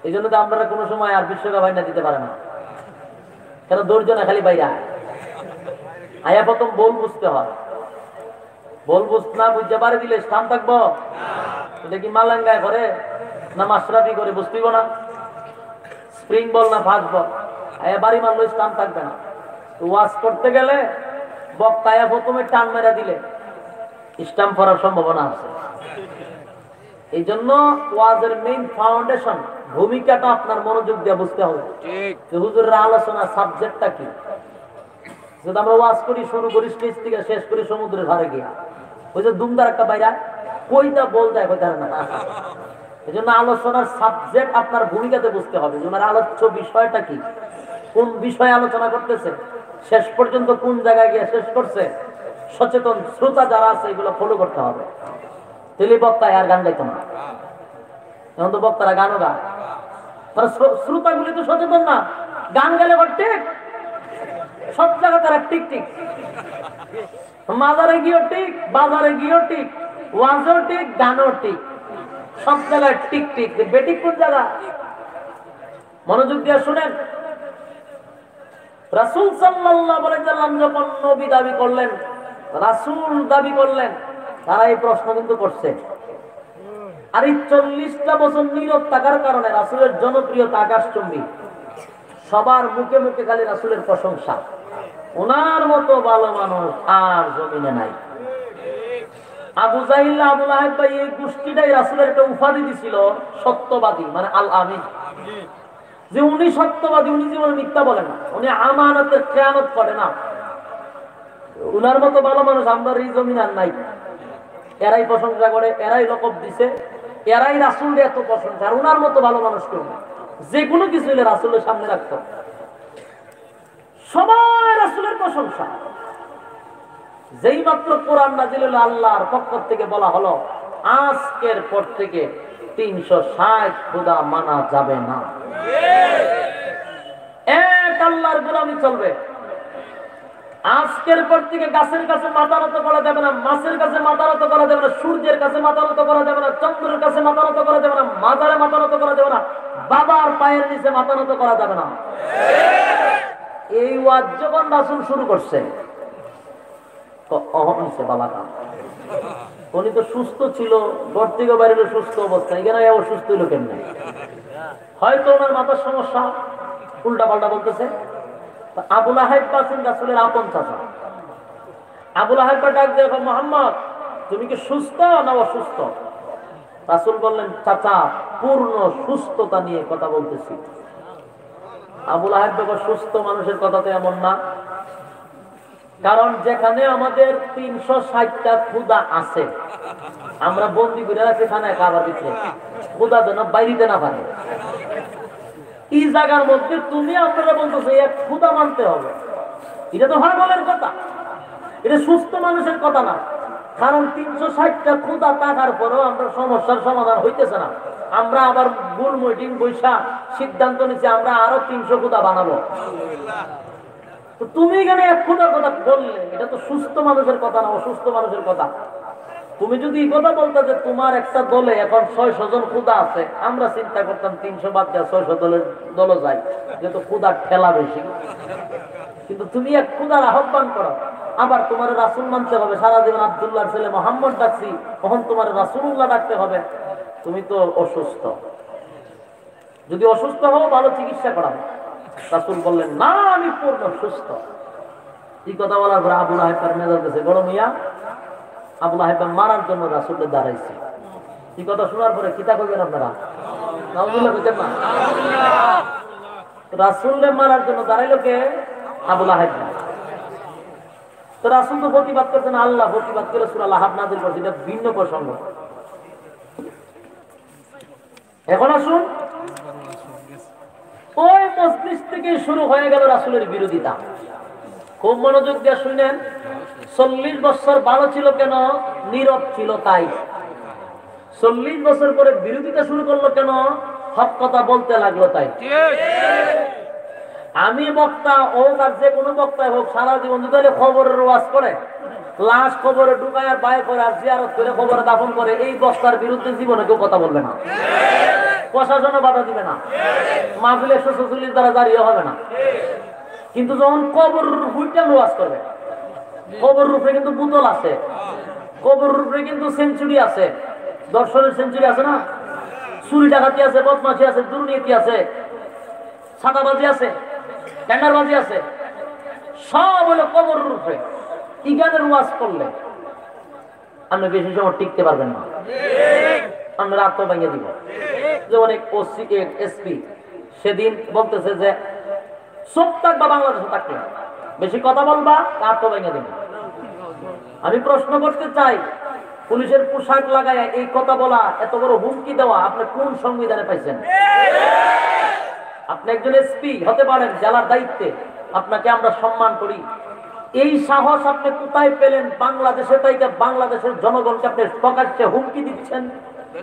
এই জন্য তো আপনারা কোনো সময় আর বিশ্বকাপ আইনা দিতে পারে না, কেন? ধৈর্য না, খালি বাইরে আয়া প্রথম বল বুঝতে হয়। বল বুঝতে না বুঝতে পারে দিলে স্টাম্প থাকবো? এটা কি মালাঙ্গায় করে না মাশরাফি করে? বুঝতেইব না স্প্রিং বল না ফাস্ট বল। আয়া বাড়ি মারলো স্টাম্প থাকবে না। ওয়াশ করতে গেলে বক্তায়া প্রথমে টান মেরা দিলে স্টাম্প করার সম্ভাবনা আছে। এই জন্য ওয়াজের মেইন ফাউন্ডেশন, ভূমিকাটা আপনার মনোযোগ দিয়ে বুঝতে হবে। হুজুরের আলোচনা সাবজেক্টটা কি? যদি আমরা ওয়াজ করি, শুরু করি স্টেজ থেকে, শেষ করি সমুদ্রের ধারে গিয়া, ওই যে দুমদার একটা বাইরা কইটা বল দেয় কইটা না। এই জন্য আলোচনার সাবজেক্ট আপনার ভূমিকাতে বুঝতে হবে। ওনার আলোচ্য বিষয়টা কি, কোন বিষয়ে আলোচনা করতেছে, শেষ পর্যন্ত কোন জায়গায় গিয়ে শেষ করছে। সচেতন শ্রোতা যারা আছে এগুলো ফলো করতে হবে। তেলি বক্তায় আর গান গাইতো না। এখন তো বক্তারা গানও গায়, শ্রোতাগুলি তো সচেতন না। গান গেলে ঠিক সব জায়গা তারা টিক টিক, মাজারে গিয়েও ঠিক, বাজারে গিয়েও ঠিক, ওয়াজও ঠিক, গানও ঠিক, সব জায়গায় টিক টিক। বেটিক কোন জায়গা? মনোযোগ দিয়ে শুনেন। রাসূল সাল্লাল্লাহু আলাইহি ওয়াসাল্লাম যখন নবী দাবি করলেন, রাসূল দাবি করলেন, তারা এই প্রশ্ন কিন্তু করছে। আর এই 40টা বছর নীরব থাকার কারণে রাসূলের জনপ্রিয়তা আকাশচুম্বী। সবার মুখে মুখে খালি রাসূলের প্রশংসা। ওনার মতো ভালো মানুষ আর জমিনে নাই। আবু জাহিল, আবু লাহাব ভাই, এই গোষ্ঠীটাই রাসূলের একটা উপাধি দিছিল সত্যবাদী, মানে আল আমিন। যে উনি সত্যবাদী, উনি জীবনে মিথ্যা বলে না, উনি আমানতের খেয়ানত করে না। উনার মতো ভালো মানুষ আমরা এই জমিন আর নাই। এরাই প্রশংসা করে, এরাই লকব দিছে, এরাই রাসূলের এত প্রশংসা। আর উনার মতো ভালো মানুষ কেউ না। যে কোনো কিছু হলে রাসূলের সামনে রাখতো, সবাই রাসূলের প্রশংসা। যেই মাত্র কোরআন নাযিল হলো, আল্লাহর পক্ষ থেকে বলা হলো আজকের পর থেকে 360 খোদা মানা যাবে না, এক আল্লাহর গোলামি চলবে। আজকের পর থেকে গাছের কাছে মাথা নত করা যাবে না, মাছের কাছে মাথা নত করা যাবে না, সূর্যের কাছে মাথা নত করা যাবে না, চন্দ্রের কাছে মাথা নত করা যাবে না, মাজারে মাথা নত করা যাবে না, বাবার পায়ের নিচে মাথা নত করা যাবে না। এই ওয়াজ যখন রাসূল শুরু করছে, অহংসে বালাকা উনি তো সুস্থ ছিল, ঘর থেকে বাইরে সুস্থ অবস্থা, এখানে অসুস্থ হইল কেমনে? হয়তো ওনার মাথার সমস্যা, উল্টা পাল্টা বলতেছে। আবু লাহাব আছেন রাসূলের আপন চাচা। আবু লাহাব ডাক দিয়ে, মুহাম্মদ তুমি কি সুস্থ না অসুস্থ? রাসূল বললেন, চাচা পূর্ণ সুস্থতা নিয়ে কথা বলতেছি। আবু লাহাব বাবা সুস্থ মানুষের কথা তো এমন না, কারণ যেখানে আমাদের 360টা ক্ষুধা আছে, আমরা বন্দি করে রাখছি খানায় খাবার দিতে, ক্ষুধা যেন বাইরিতে না পারে। এই জায়গার মধ্যে তুমি আপনারা বলতেছো এক ক্ষুধা মানতে হবে, এটা তো ভাগলের কথা, এটা সুস্থ মানুষের কথা না। কারণ 360টা ক্ষুধা থাকার পরেও আমরা সমস্যার সমাধান হইতেছে না। আমরা আবার গোল মিটিং বৈশা সিদ্ধান্ত নিচ্ছি আমরা আরো 300 ক্ষুধা বানাবো। তুমি এখানে এক ক্ষুধার কথা বললে, এটা তো সুস্থ মানুষের কথা না, অসুস্থ মানুষের কথা। তুমি যদি এই কথা বলতে যে তোমার একটা দলে এখন 600 জন ক্ষুধা আছে, আমরা চিন্তা করতাম 300 বাদ দেওয়া 600 দলে যায়, যেহেতু ক্ষুধার ঠেলা বেশি। কিন্তু তুমি এক ক্ষুধার আহ্বান করো, আবার তোমার রাসূল মানতে হবে। সারা জীবন আব্দুল্লাহর ছেলে মোহাম্মদ ডাকছি, তখন তোমার রাসূলুল্লাহ ডাকতে হবে। তুমি তো অসুস্থ, যদি অসুস্থ হও ভালো চিকিৎসা করাবো। রাসূল বললেন, না আমি পূর্ণ সুস্থ। এই কথা বলার পর আবু লাহাব মেজাজ গেছে গরম হইয়া আবু লাহাব মারার জন্য রাসূলের দাঁড়াইছে। এই কথা শোনার পরে কিতা কইবেন আপনারা? নাউজুবিল্লাহ কইতেন না? রাসূলের মারার জন্য দাঁড়াইলো কে? আবু লাহাব। তো রাসূল তো প্রতিবাদ করছেন, আল্লাহ প্রতিবাদ করে সূরা লাহাব নাযিল করেছে, এটা ভিন্ন প্রসঙ্গ। এখন আসুন, ওই মজলিস থেকে শুরু হয়ে গেল রাসূলের বিরোধিতা। খুব মনোযোগ দিয়ে শুনেন, 40 বছর ভালো ছিল কেন? নীরব ছিল তাই। 40 বছর পরে বিরোধিতা শুরু করলো কেন? হক কথা বলতে লাগলো তাই। আমি বক্তা হোক আর যে কোনো বক্তা হোক, সারা জীবন যদি খবরের ওয়াজ করে, লাশ খবরে ঢুকায় আর বাইর করে আর জিয়ারত করে খবরে দাফন করে, এই বক্তার বিরুদ্ধে জীবনে কেউ কথা বলবে না, প্রশাসনও বাধা দিবে না, মাহফিল 144 দ্বারা জারি হবে না। কিন্তু যখন কবর হুইটা ওয়াজ করবে, কবর রূপে কিন্তু বোতল আছে, কবর রূপে কিন্তু সেঞ্চুরি আছে, দর্শনের সেঞ্চুরি আছে না, চুরি ডাকাতি আছে, বদমাশি আছে, দুর্নীতি আছে, ছাতাবাজি আছে, টেন্ডারবাজি আছে, সব হলো কবর রূপে। ইগানের ওয়াজ করলে আপনি বেশি সময় টিকতে পারবেন না, আমরা রাত ভেঙে দিব। যে অনেক ওসি এসপি সেদিন বলতেছে যে চুপ থাকবা, বাংলাদেশে থাকলে বেশি কথা বলবা, রাত ভেঙে দিব। আমি প্রশ্ন করতে চাই, পুলিশের পোশাক লাগায় এই কথা বলা, এত বড় হুমকি দেওয়া আপনি কোন সংবিধানে পাইছেন? আপনি একজন এসপি হতে পারেন, জেলার দায়িত্বে, আপনাকে আমরা সম্মান করি। এই সাহস আপনি কোথায় পেলেন? বাংলাদেশে তাইকে বাংলাদেশের জনগণকে আপনি প্রকাশ্যে হুমকি দিচ্ছেন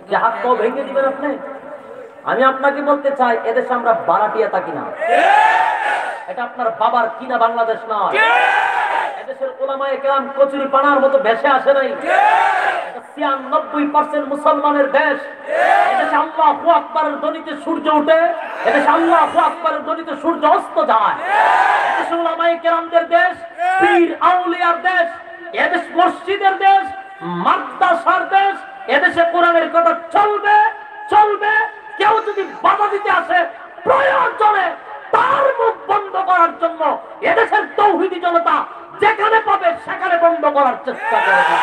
যে হাত পা ভেঙে দিবেন আপনি। আমি আপনাকে বলতে চাই, এদেশে আমরা বারাটিয়া থাকি না, এটা আপনার বাবার কিনা বাংলাদেশ নয়। এদেশের ওলামায়ে কেরাম কচুরি পানার মতো ভেসে আসে নাই। 96% মুসলমানের দেশ। এদেশে আল্লাহু আকবারের ধ্বনিতে সূর্য ওঠে, এদেশে আল্লাহু আকবারের ধ্বনিতে সূর্য অস্ত যায়। এদেশে ওলামায়ে কেরামদের দেশ, পীর আউলিয়ার দেশ, এদেশ মসজিদের দেশ, মাদ্রাসার দেশ। এদেশে কোরআনের কথা চলবে চলবে। কেউ যদি বাধা দিতে আসে, প্রয়োজনে তার মুখ বন্ধ করার জন্য এদেশের তৌহিদি জনতা যেখানে পাবে সেখানে বন্ধ করার চেষ্টা করবে।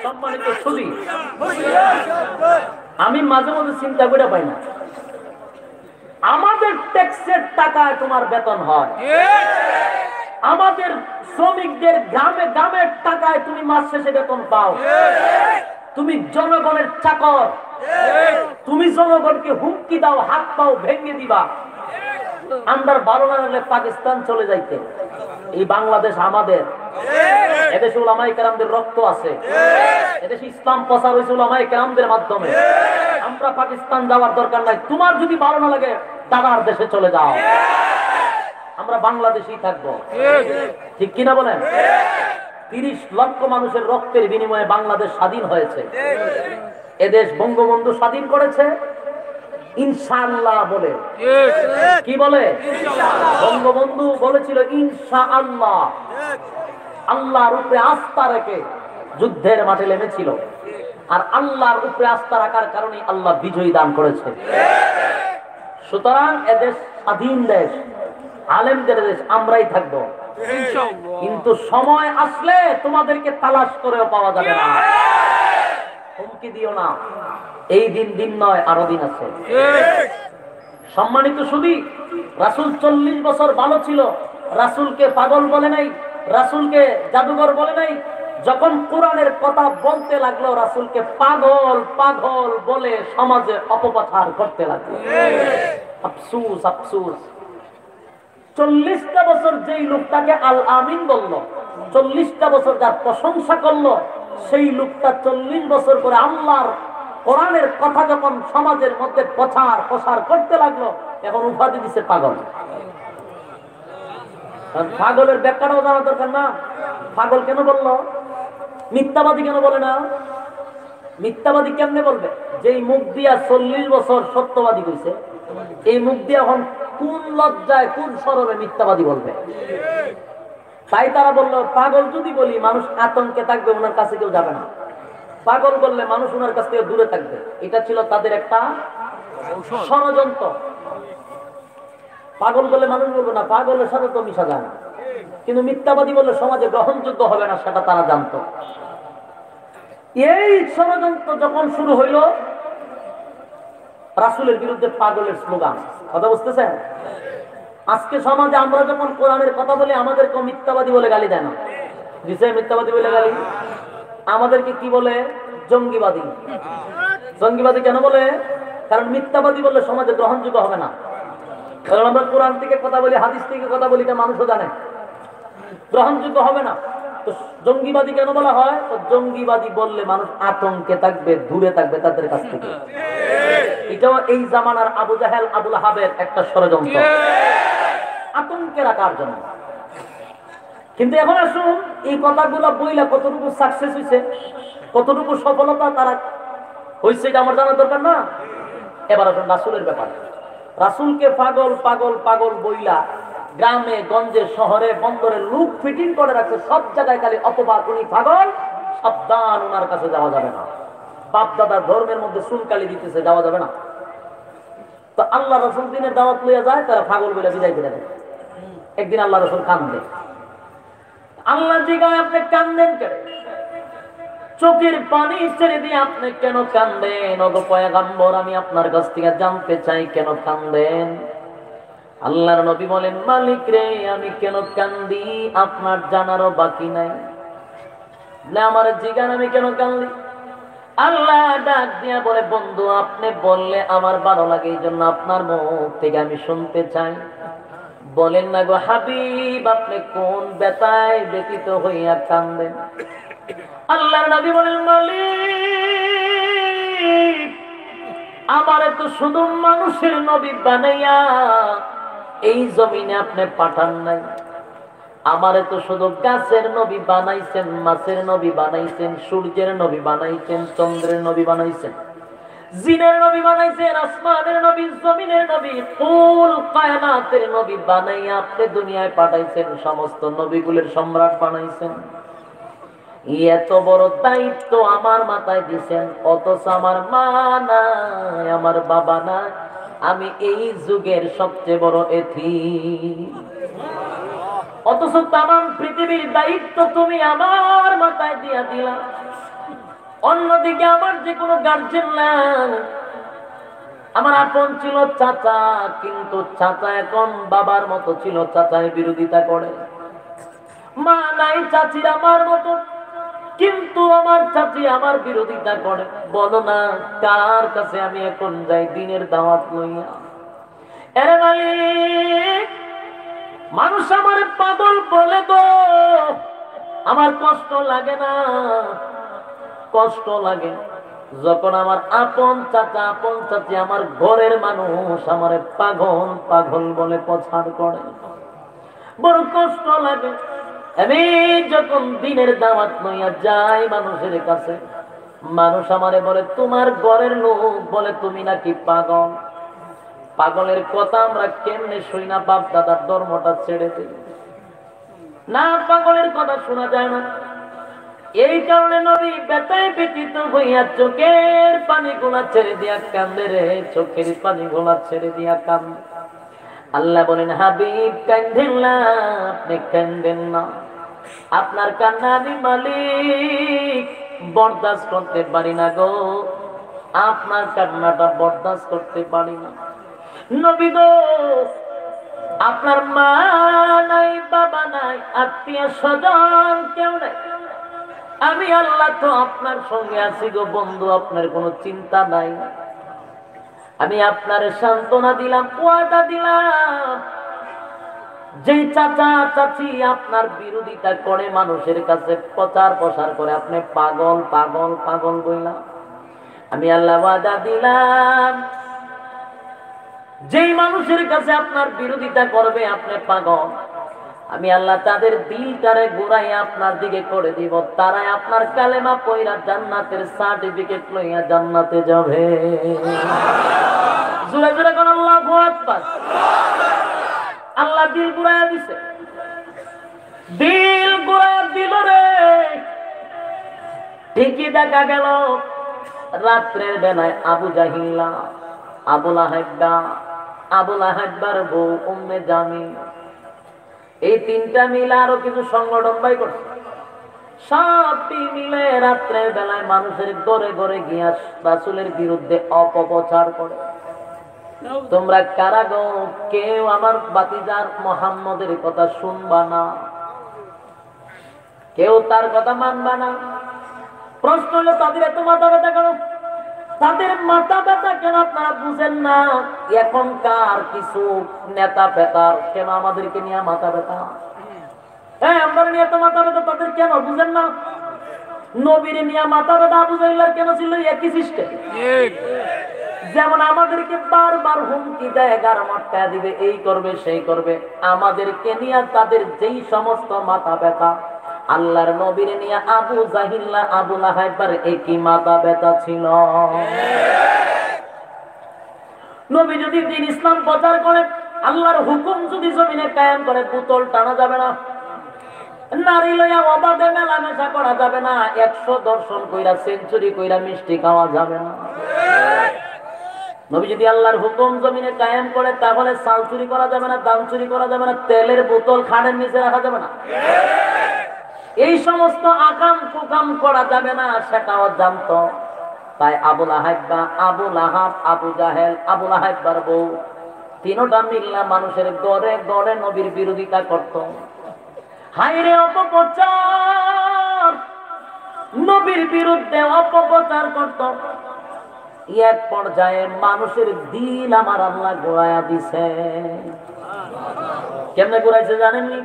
সম্মানিত সুধী, আমি মাঝে মাঝে চিন্তা করে পাই না, আমাদের ট্যাক্সের টাকায় তোমার বেতন হয়, আমাদের শ্রমিকদের গ্রামে গ্রামের টাকায় তুমি মাস শেষে বেতন পাও, তুমি জনগণের চাকর, তুমি জনগণকে হুমকি দাও, হাত পাও ভেঙে দিবা। আমরা ভালো না লাগলে পাকিস্তান চলে যাইতে, এই বাংলাদেশ আমাদের। এদেশে উলামায়ে কেরামদের রক্ত আছে, এদেশে ইসলাম প্রচার হয়েছে উলামায়ে কেরামদের মাধ্যমে। আমরা পাকিস্তান যাওয়ার দরকার নাই। তোমার যদি ভালো না লাগে দাদার দেশে চলে যাও, আমরা বাংলাদেশেই থাকবো। ঠিক কিনা বলেন? 30 লক্ষ মানুষের রক্তের বিনিময়ে বাংলাদেশ স্বাধীন হয়েছে। এদেশ বঙ্গবন্ধু স্বাধীন করেছে ইনশাআল্লাহ বলে। কি বলে? বঙ্গবন্ধু বলেছিল ইনশাআল্লাহ। আল্লাহর উপরে আস্থা রেখে যুদ্ধের মাঠে নেমেছিল, আর আল্লাহর উপরে আস্থা রাখার কারণে আল্লাহ বিজয় দান করেছে। সুতরাং এদেশ স্বাধীন দেশ, আলেমদের দেশ, আমরাই থাকবো। কিন্তু সময় আসলে তোমাদেরকে তালাশ করেও পাওয়া যাবে না। হুমকি দিও না, এই দিন দিন নয়, আরো দিন আছে। সম্মানিত সুধী, রাসূল 40 বছর ভালো ছিল, রাসূলকে পাগল বলে নাই, রাসূলকে জাদুঘর বলে নাই। যখন কোরআনের কথা বলতে লাগলো, রাসূলকে পাগল পাগল বলে সমাজে অপপ্রচার করতে লাগলো। আফসোস আফসোস, 40টা বছর যেই লোকটাকে আল আমিন বলল, 40টা বছর যার প্রশংসা করলো, সেই লোকটা 40 বছর পরে আল্লাহর কোরআনের কথা যখন সমাজের মধ্যে প্রসার করতে লাগলো, এখন উপাধি দিচ্ছে পাগল। পাগলের ব্যাখ্যাটাও জানা দরকার না? পাগল কেন বললো? মিথ্যাবাদী কেন বলে না? মিথ্যাবাদী কেমনে বলবে? যেই মুখ দিয়া 40 বছর সত্যবাদী হয়েছে, এই মুখ দিয়ে এখন কোন লজ্জায় কোন শরমে মিথ্যাবাদী বলবে? তাই তারা বললো, পাগল যদি বলি মানুষ আতঙ্কে থাকবে, ওনার কাছে কেউ যাবে না। পাগল বললে মানুষ ওনার কাছ থেকে দূরে থাকবে। এটা ছিল তাদের একটা ষড়যন্ত্র। পাগল বললে মানুষ বলবে না, পাগলের সাথে তো মিশা যায় না। কিন্তু মিথ্যাবাদী বললে সমাজে গ্রহণযোগ্য হবে না, সেটা তারা জানতো। এই ষড়যন্ত্র যখন শুরু হইল, রাসূলের বিরুদ্ধে পাগলের স্লোগান। কথা বুঝতেছেন? আজকে সমাজে আমরা যখন কোরআনের কথা বলি, আমাদেরকে মিথ্যাবাদী বলে গালি দেয় না। দিছে মিথ্যাবাদী বলে গালি। আমাদেরকে কি বলে? জঙ্গিবাদী। জঙ্গিবাদী কেন বলে? কারণ মিথ্যাবাদী বললে সমাজে গ্রহণযোগ্য হবে না। কারণ আমরা কোরআন থেকে কথা বলি, হাদিস থেকে কথা বলি, এটা মানুষও জানে, গ্রহণযোগ্য হবে না। তো জঙ্গিবাদী কেন বলা হয়? তো জঙ্গিবাদী বললে মানুষ আতঙ্কে থাকবে, দূরে থাকবে তাদের কাছ থেকে। এটাও এই জামানার আবু জাহেল আবুল আহাবের একটা ষড়যন্ত্র, আতঙ্কে রাখার জন্য। কিন্তু এখন আসুন, এই কথাগুলো বইলা কতটুকু সাকসেস হয়েছে, কতটুকু সফলতা তারা হয়েছে, এটা আমার জানা দরকার না। এবার আসুন রাসূলের ব্যাপারে। রাসূলকে পাগল পাগল পাগল বইলা গ্রামে গঞ্জে শহরে বন্দরে লুক ফিটিং করে রাখছে, সব জায়গায় খালি অপবাদ, উনি পাগল, সাবধান, ওনার কাছে যাওয়া যাবে না। বাপ দাদার ধর্মের মধ্যে সুনকালি দিতেছে, যাওয়া যাবে না। তো আল্লাহ রাসূল দিনের দাওয়াত লইয়া যায়, তারা পাগল বলে বিদায় করে দেয়। একদিন আল্লাহ রাসূল কান্দে, আল্লাহ জিজ্ঞাসা, আপনি কান্দেন কেন? চোখের পানি ছেড়ে দিয়ে আপনি কেন কান্দেন? ওগো পয়গম্বর, আমি আপনার কাছ থেকে জানতে চাই কেন কান্দেন? আল্লাহর নবী বলেন, মালিক রে, আমি কেন কান্দি আপনার জানারও বাকি নাই। না আমার জিজ্ঞাসা, আমি কেন কান্দি? আল্লাহ ডাক দিয়া বলে, বন্ধু আপনি বললে আমার ভালো লাগে, এই জন্য আপনার মুখ থেকে আমি শুনতে চাই। বলেন না গো হাবিব, আপনি কোন ব্যথায় ব্যতীত হইয়া কান্দেন? আল্লাহর নবী বলেন, মালিক, আমারে তো শুধু মানুষের নবী বানাইয়া এই জমিনে আপনি পাঠান নাই। আমারে তো শুধু গাছের নবী বানাইছেন, মাছের নবী বানাইছেন, সূর্যের নবী বানাইছেন, চন্দ্রের নবী বানাইছেন, জিনের নবী বানাইছেন, আসমানের নবী, জমিনের নবী, কুল কায়নাতের নবী বানাইয়া আপনি দুনিয়ায় পাঠাইছেন, সমস্ত নবীগুলোর সম্রাট বানাইছেন। এত বড় দায়িত্ব আমার মাথায় দিছেন, অথচ আমার মা নাই, আমার বাবা নাই, আমি এই যুগের সবচেয়ে বড় এতিম। অথচ তামাম পৃথিবীর দায়িত্ব তুমি আমার মাথায় দিয়া দিলা। অন্যদিকে আমার যে কোনো গার্জেন নাই, আমার আপন ছিল চাচা, কিন্তু চাচা এখন বাবার মতো ছিল, চাচায় বিরোধিতা করে। মা নাই চাচির আমার মতো, কিন্তু আমার চাচি আমার বিরোধিতা করে। বলো না কার কাছে আমি এখন যাই দিনের দাওয়াত লইয়া? এরে মালিক, মানুষ আমার পাগল বলে গো, আমার কষ্ট লাগে না? কষ্ট লাগে যখন আমার আপন চাচা আপন চাচি, আমার ঘরের মানুষ আমার পাগল পাগল বলে প্রচার করে, বড় কষ্ট লাগে। আমি যখন দিনের দাওয়াত লইয়া যাই মানুষের কাছে, মানুষ আমারে বলে, তোমার ঘরের লোক বলে তুমি নাকি পাগল। পাগলের কথা আমরা কেমনে শুই না, বাপ দাদার ধর্মটা ছেড়ে দিই না, পাগলের কথা শোনা যায় না। এই কারণে নবী ব্যথায় ব্যথিত হইয়া চোখের পানি গোলা ছেড়ে দিয়া কান্দে রে, চোখের পানি গোলা ছেড়ে দিয়া কান্দে। আল্লাহ বলেন, হাবিব কান্দেন না, আপনি কান্দেন না, আপনার কান্না আমি মালিক বরদাস্ত করতে পারি না গো, আপনার কান্নাটা বরদাস্ত করতে পারি না। নবী গো, আপনার মা নাই, বাবা নাই, আত্মীয় স্বজন কেউ নাই, আমি আল্লাহ তো আপনার সঙ্গে আছি গো বন্ধু, আপনার কোনো চিন্তা নাই। আমি আপনার সান্ত্বনা দিলাম, ওয়াদা দিলাম, যে চাচা চাচি আপনার বিরোধিতা করে, মানুষের কাছে প্রচার প্রসার করে, আপনি পাগল পাগল পাগল বললাম, আমি আল্লাহ ওয়াদা দিলাম, যেই মানুষের কাছে আপনার বিরোধিতা করবে আপনি পাগল, আমি আল্লাহ তাদের দিলটারে ঘুরাইয়া আপনার দিকে করে দিব, তারাই আপনার কালেমা পয়রা জান্নাতের সার্টিফিকেট লইয়া জান্নাতে যাবে। জোরে জোরে কোন আল্লাহু আকবার। আল্লাহ দিল ঘুরাইয়া দিছে, দিল ঘুরাইয়া দিল রে। ঠিকই দেখা গেল রাত্রের বেলায় আবু জাহিলা, আবুল আহাব্বা, আবুল আহাব্বার বউ উম্মে জামিল, এই তিনটা মিলে আরো কিছু সংগঠন বাই করছে, সবটি মিলে রাত্রের বেলায় মানুষের ঘরে ঘরে গিয়া রাসূলের বিরুদ্ধে অপপ্রচার করে। তোমরা কারা গো, কেউ আমার বাতিজার মুহাম্মদের কথা শুনবা না, কেউ তার কথা মানবা না। প্রশ্ন হলো তাদের এত মাথা ব্যথা কেন? তাদের মাথা ব্যথা কেন আপনারা বুঝেন না? এখনকার কিছু নেতা পেতার কেন আমাদেরকে নিয়ে মাথা ব্যথা? হ্যাঁ, আমরা নিয়ে তো মাথা ব্যথা, তাদের কেন বুঝেন না? নবীর নিয়ে মাথা ব্যথা আবু জাহেলের কেন ছিল? একই সিস্টেম। যেমন আমাদেরকে বারবার হুমকি দেয়, গার মাঠটা দিবে, এই করবে সেই করবে, আমাদেরকে নিয়ে তাদের যেই সমস্ত মাথা ব্যথা, আল্লাহর নবীর নিয়ে আবু জাহিল্লা আবু লাহাইবার একই মাথা ব্যথা ছিল। নবী যদি দিন ইসলাম প্রচার করে, আল্লাহর হুকুম যদি জমিনে কায়েম করে, পুতল টানা যাবে না, নারী লইয়া অবাধে মেলামেশা করা যাবে না, 100 দর্শন কইরা সেঞ্চুরি কইরা মিষ্টি খাওয়া যাবে না। নবী যদি আল্লাহর হুকুম জমিনে কায়েম করে, তাহলে চাল চুরি করা যাবে না, দাম চুরি করা যাবে না, তেলের বোতল খাটের নিচে রাখা যাবে না, এই সমস্ত আকাম কুকাম করা যাবে না, সেটাও জানতো। তাই আবু লাহাব, আবু লাহাব, আবু জাহেল, আবু লাহাবার বউ, তিনটা মিল্লা মানুষের গড়ে গড়ে নবীর বিরোধিতা করত। হাইরে অপপ্রচার, নবীর বিরুদ্ধে অপপ্রচার করত। এক পর্যায়ে মানুষের দিল আমার আল্লাহ গোড়ায়া দিছে। কেমনে গোড়াইছে জানেননি?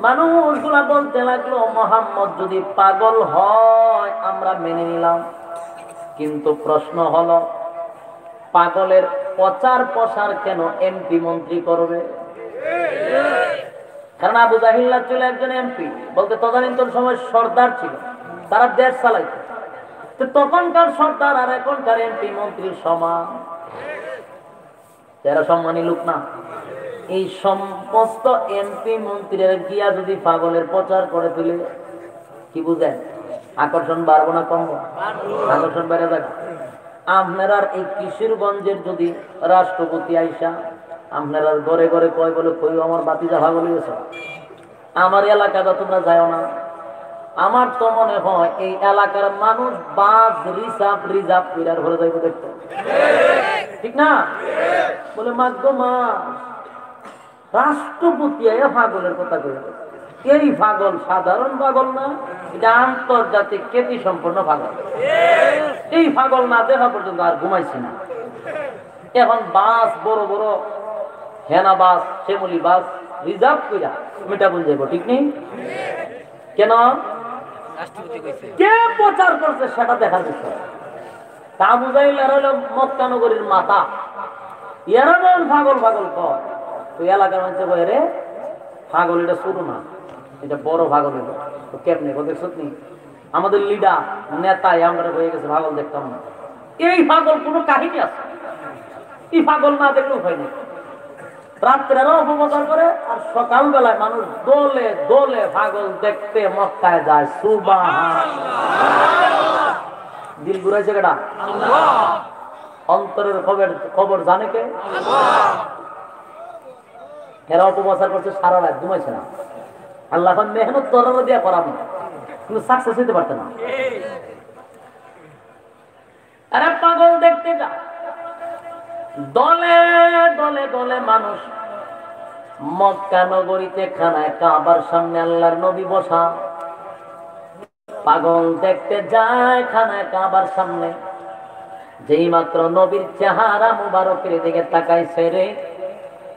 মানুষগুলা বলতে লাগলো, মোহাম্মদ যদি পাগল হয় আমরা মেনে নিলাম, কিন্তু প্রশ্ন হলো পাগলের প্রচার প্রসার কেন এমপি মন্ত্রী করবে? কারণ আবু জাহিল্লা ছিল একজন এমপি, বলতে তদানীন্তন সময় সর্দার ছিল, তারা দেশ চালাইত। তখনকার সর্দার আর এখনকার এমপি মন্ত্রীর সমান, যারা সম্মানী লোক না। এই সমস্ত এমপি মন্ত্রীরা গিয়া যদি পাগলের প্রচার করে তুলে, কি বুঝেন? আকর্ষণ বাড়বো না কমবো? আকর্ষণ বেড়ে যাবে। আপনার এই কিশোরগঞ্জের যদি রাষ্ট্রপতি আইসা আপনার ঘরে ঘরে কয় বলে, কই আমার বাতিজা পাগল হয়েছে, আমার এলাকাটা তোমরা যাও না। আমার তো মনে হয় এই এলাকার মানুষ বাস রিজার্ভ কইরার ঘরে যাইব দেখতে, ঠিক না? বলে মাগো মা, রাষ্ট্রপতি পাগলের কথা কই, এই পাগল সাধারণ পাগল না, এটা আন্তর্জাতিক খ্যাতি সম্পন্ন পাগল। এই পাগল না দেখা পর্যন্ত আর ঘুমাইছি না। এখন বাস বড় বড় হেনা বাস, শ্যামলি বাস রিজার্ভ কইরা মিঠাপুল যাইব, ঠিক নেই? কেন? কে প্রচার করছে সেটা দেখার বিষয়। আবু জাহেল হলো মক্কা নগরীর মাথা, এরা যখন পাগল পাগল কয়, তো এলাকার মানুষ কয় রে পাগল এটা শুরু না, এটা বড় পাগল হলো। তো কেমনে দেখছ নি? আমাদের লিডার নেতাই আমরা হয়ে গেছে পাগল দেখতাম না। এই পাগল কোন কাহিনী আছে? এই পাগল না দেখলেও হয়নি। রাত্রেরা অপপ্রচার করে, আর সকাল বেলায় মানুষ দলে দলে পাগল দেখতে মক্কায় যায়। সুবহানাল্লাহ। দিল ঘুরাইছে কেডা? অন্তরের খবর জানে কে? এরা অপপ্রচার করছে, সারা রাত ঘুমাইছে না। আল্লাহ মেহনত তরল দিয়া করাবো, কিন্তু সাকসেস হইতে পারত না। আরে পাগল দেখতে যা, দলে দলে দলে মানুষ মক্কা নগরীতে খানায় কাবার সামনে আল্লাহর নবী বসা, পাগল দেখতে যায় খানায় কাবার সামনে। যেই মাত্র নবীর চেহারা মুবারকের দিকে তাকাইছে, রে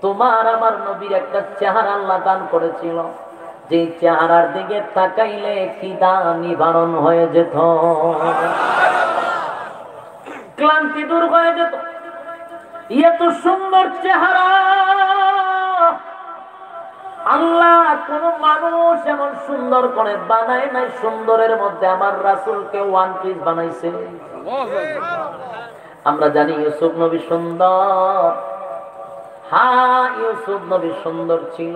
তোমার আমার নবীর একটা চেহারা আল্লাহ দান করেছিল, যে চেহারার দিকে তাকাইলে খিদা নিবারণ হয়ে যেত, ক্লান্তি দূর হয়ে যেত। এত সুন্দর চেহারা আল্লাহ কোন মানুষ এমন সুন্দর করে বানায় নাই। সুন্দরের মধ্যে আমার রাসূলকে ওয়ান পিস বানাইছে। আমরা জানি ইউসুফ নবী সুন্দর, হ্যাঁ ইউসুফ নবী সুন্দর ছিল,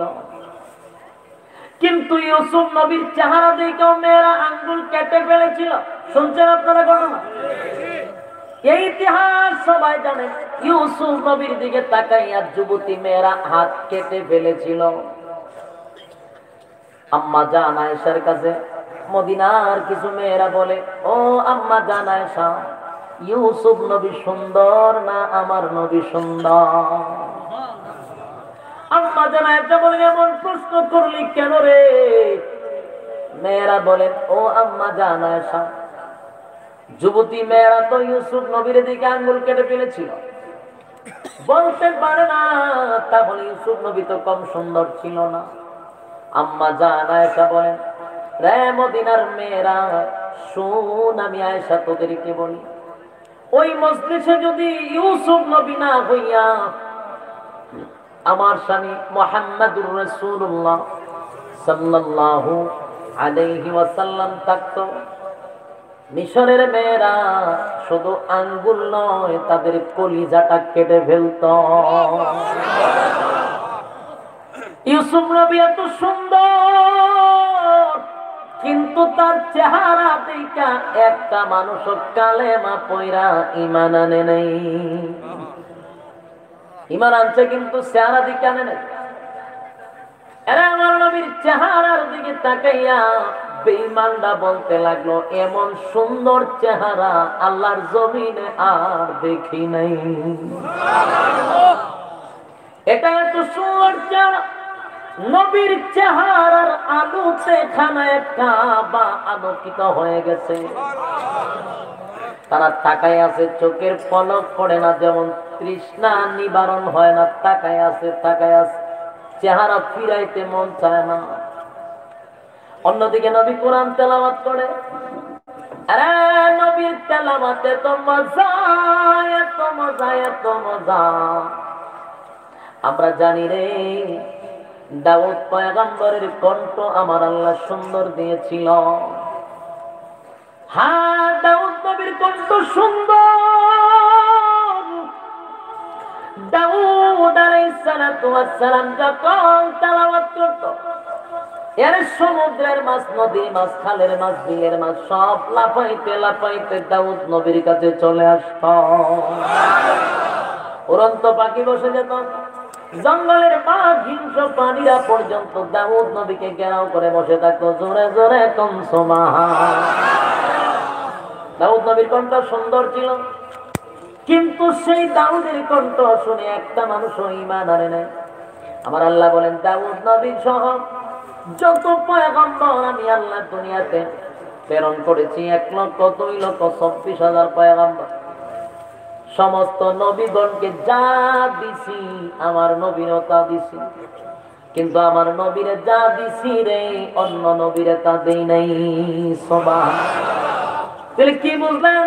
কিন্তু ইউসুফ নবীর চেহারা দেখেও মেয়েরা আঙ্গুল কেটে ফেলেছিল। শুনছেন আপনারা ঘটনা? এই ইতিহাস সবাই জানে। ইউসুফ নবীর দিকে তাকাইয়া যুবতী মেয়েরা হাত কেটে ফেলেছিল। আম্মা জান আয়েশার কাছে মদিনার কিছু মেয়েরা বলে, ও আম্মা জান আয়েশা, ইউসুফ নবী সুন্দর না আমার নবী সুন্দর? আম্মা জান আয়েশা বলেন, এমন প্রশ্ন করলি কেন রে? মেয়েরা বলেন, ও আম্মা জান আয়েশা, যুবতী মেয়েরা তো ইউসুফ নবীর দিকে আঙ্গুল কেটে ফেলেছিল, বলতে পারে না তাহলে ইউসুফ নবী তো কম সুন্দর ছিল না। আম্মা জান আয়েশা বলেন, রে মদিনার মেয়েরা শুন, আমি আয়েশা তোদেরকে বলি, ওই মজলিসে যদি ইউসুফ নবী না হইয়া আমার স্বামী মুহাম্মদুর রাসূলুল্লাহ সাল্লাল্লাহু আলাইহি ওয়াসাল্লাম থাকতো, মিশরের মেয়েরা শুধু আঙ্গুল নয় তাদের কলিজাটা কেটে ফেলত। ইউসুফ নবী এত সুন্দর, কিন্তু তার চেহারা দেখা একটা মানুষ কালেমা পয়রা ঈমান আনে নাই। ঈমান আনছে কিন্তু চেহারা দিকে আনে নাই। এরা আমার নবীর চেহারার দিকে তাকাইয়া বেঈমানরা বলতে লাগলো, এমন সুন্দর চেহারা আল্লাহর জমিনে আর দেখি নাই। এটা এত সুন্দর চেহারা, নবীর চেহারার আলোতে খানায় কাবা আলোকিত হয়ে গেছে। তারা তাকায় আছে, চোখের পলক পড়ে না, যেমন তৃষ্ণা নিবারণ হয় না, তাকায় আছে তাকায় আছে, চেহারা ফিরাইতে মন চায় না। অন্যদিকে নবী কোরআন তেলাওয়াত করে, আরে নবীর তেলাওয়াতে তো মজা, এত মজা, এত মজা। আমরা জানি রে, দাউদ পয়গম্বরের কণ্ঠ আমার আল্লাহ সুন্দর দিয়েছিল। হ্যাঁ, দাউদ নবীর কণ্ঠ সুন্দর। দাউদ আলাইহিস সালাতু ওয়াস সালাম যখন তেলাওয়াত করত, এর সমুদ্রের মাছ, নদীর মাছ, খালের মাছ, বিলের মাছ সব লাফাইতে লাফাইতে দাউদ নবীর কাছে চলে আসত। উড়ন্ত পাখি বসে যেত, জঙ্গলের বাঘ, হিংস্র প্রাণীরা পর্যন্ত দাউদ নবীকে ঘেরাও করে বসে থাকতো। জোরে জোরে কম সুবহান। দাউদ নবীর কণ্ঠ সুন্দর ছিল, কিন্তু সেই দাউদের কণ্ঠ শুনে একটা মানুষও ঈমান আনে নাই। আমার আল্লাহ বলেন, দাউদ নবী সহ যত পয়গম্বর আমি আল্লাহ দুনিয়াতে প্রেরণ করেছি, 1,02,24,000 পয়গম্বর, সমস্ত নবীগণকে যা দিছি আমার নবীরও তা দিছি, কিন্তু আমার নবীরে যা দিছি রে অন্য নবীরে তা দেই নাই। সুবহানাল্লাহ। তাহলে কি বুঝলেন?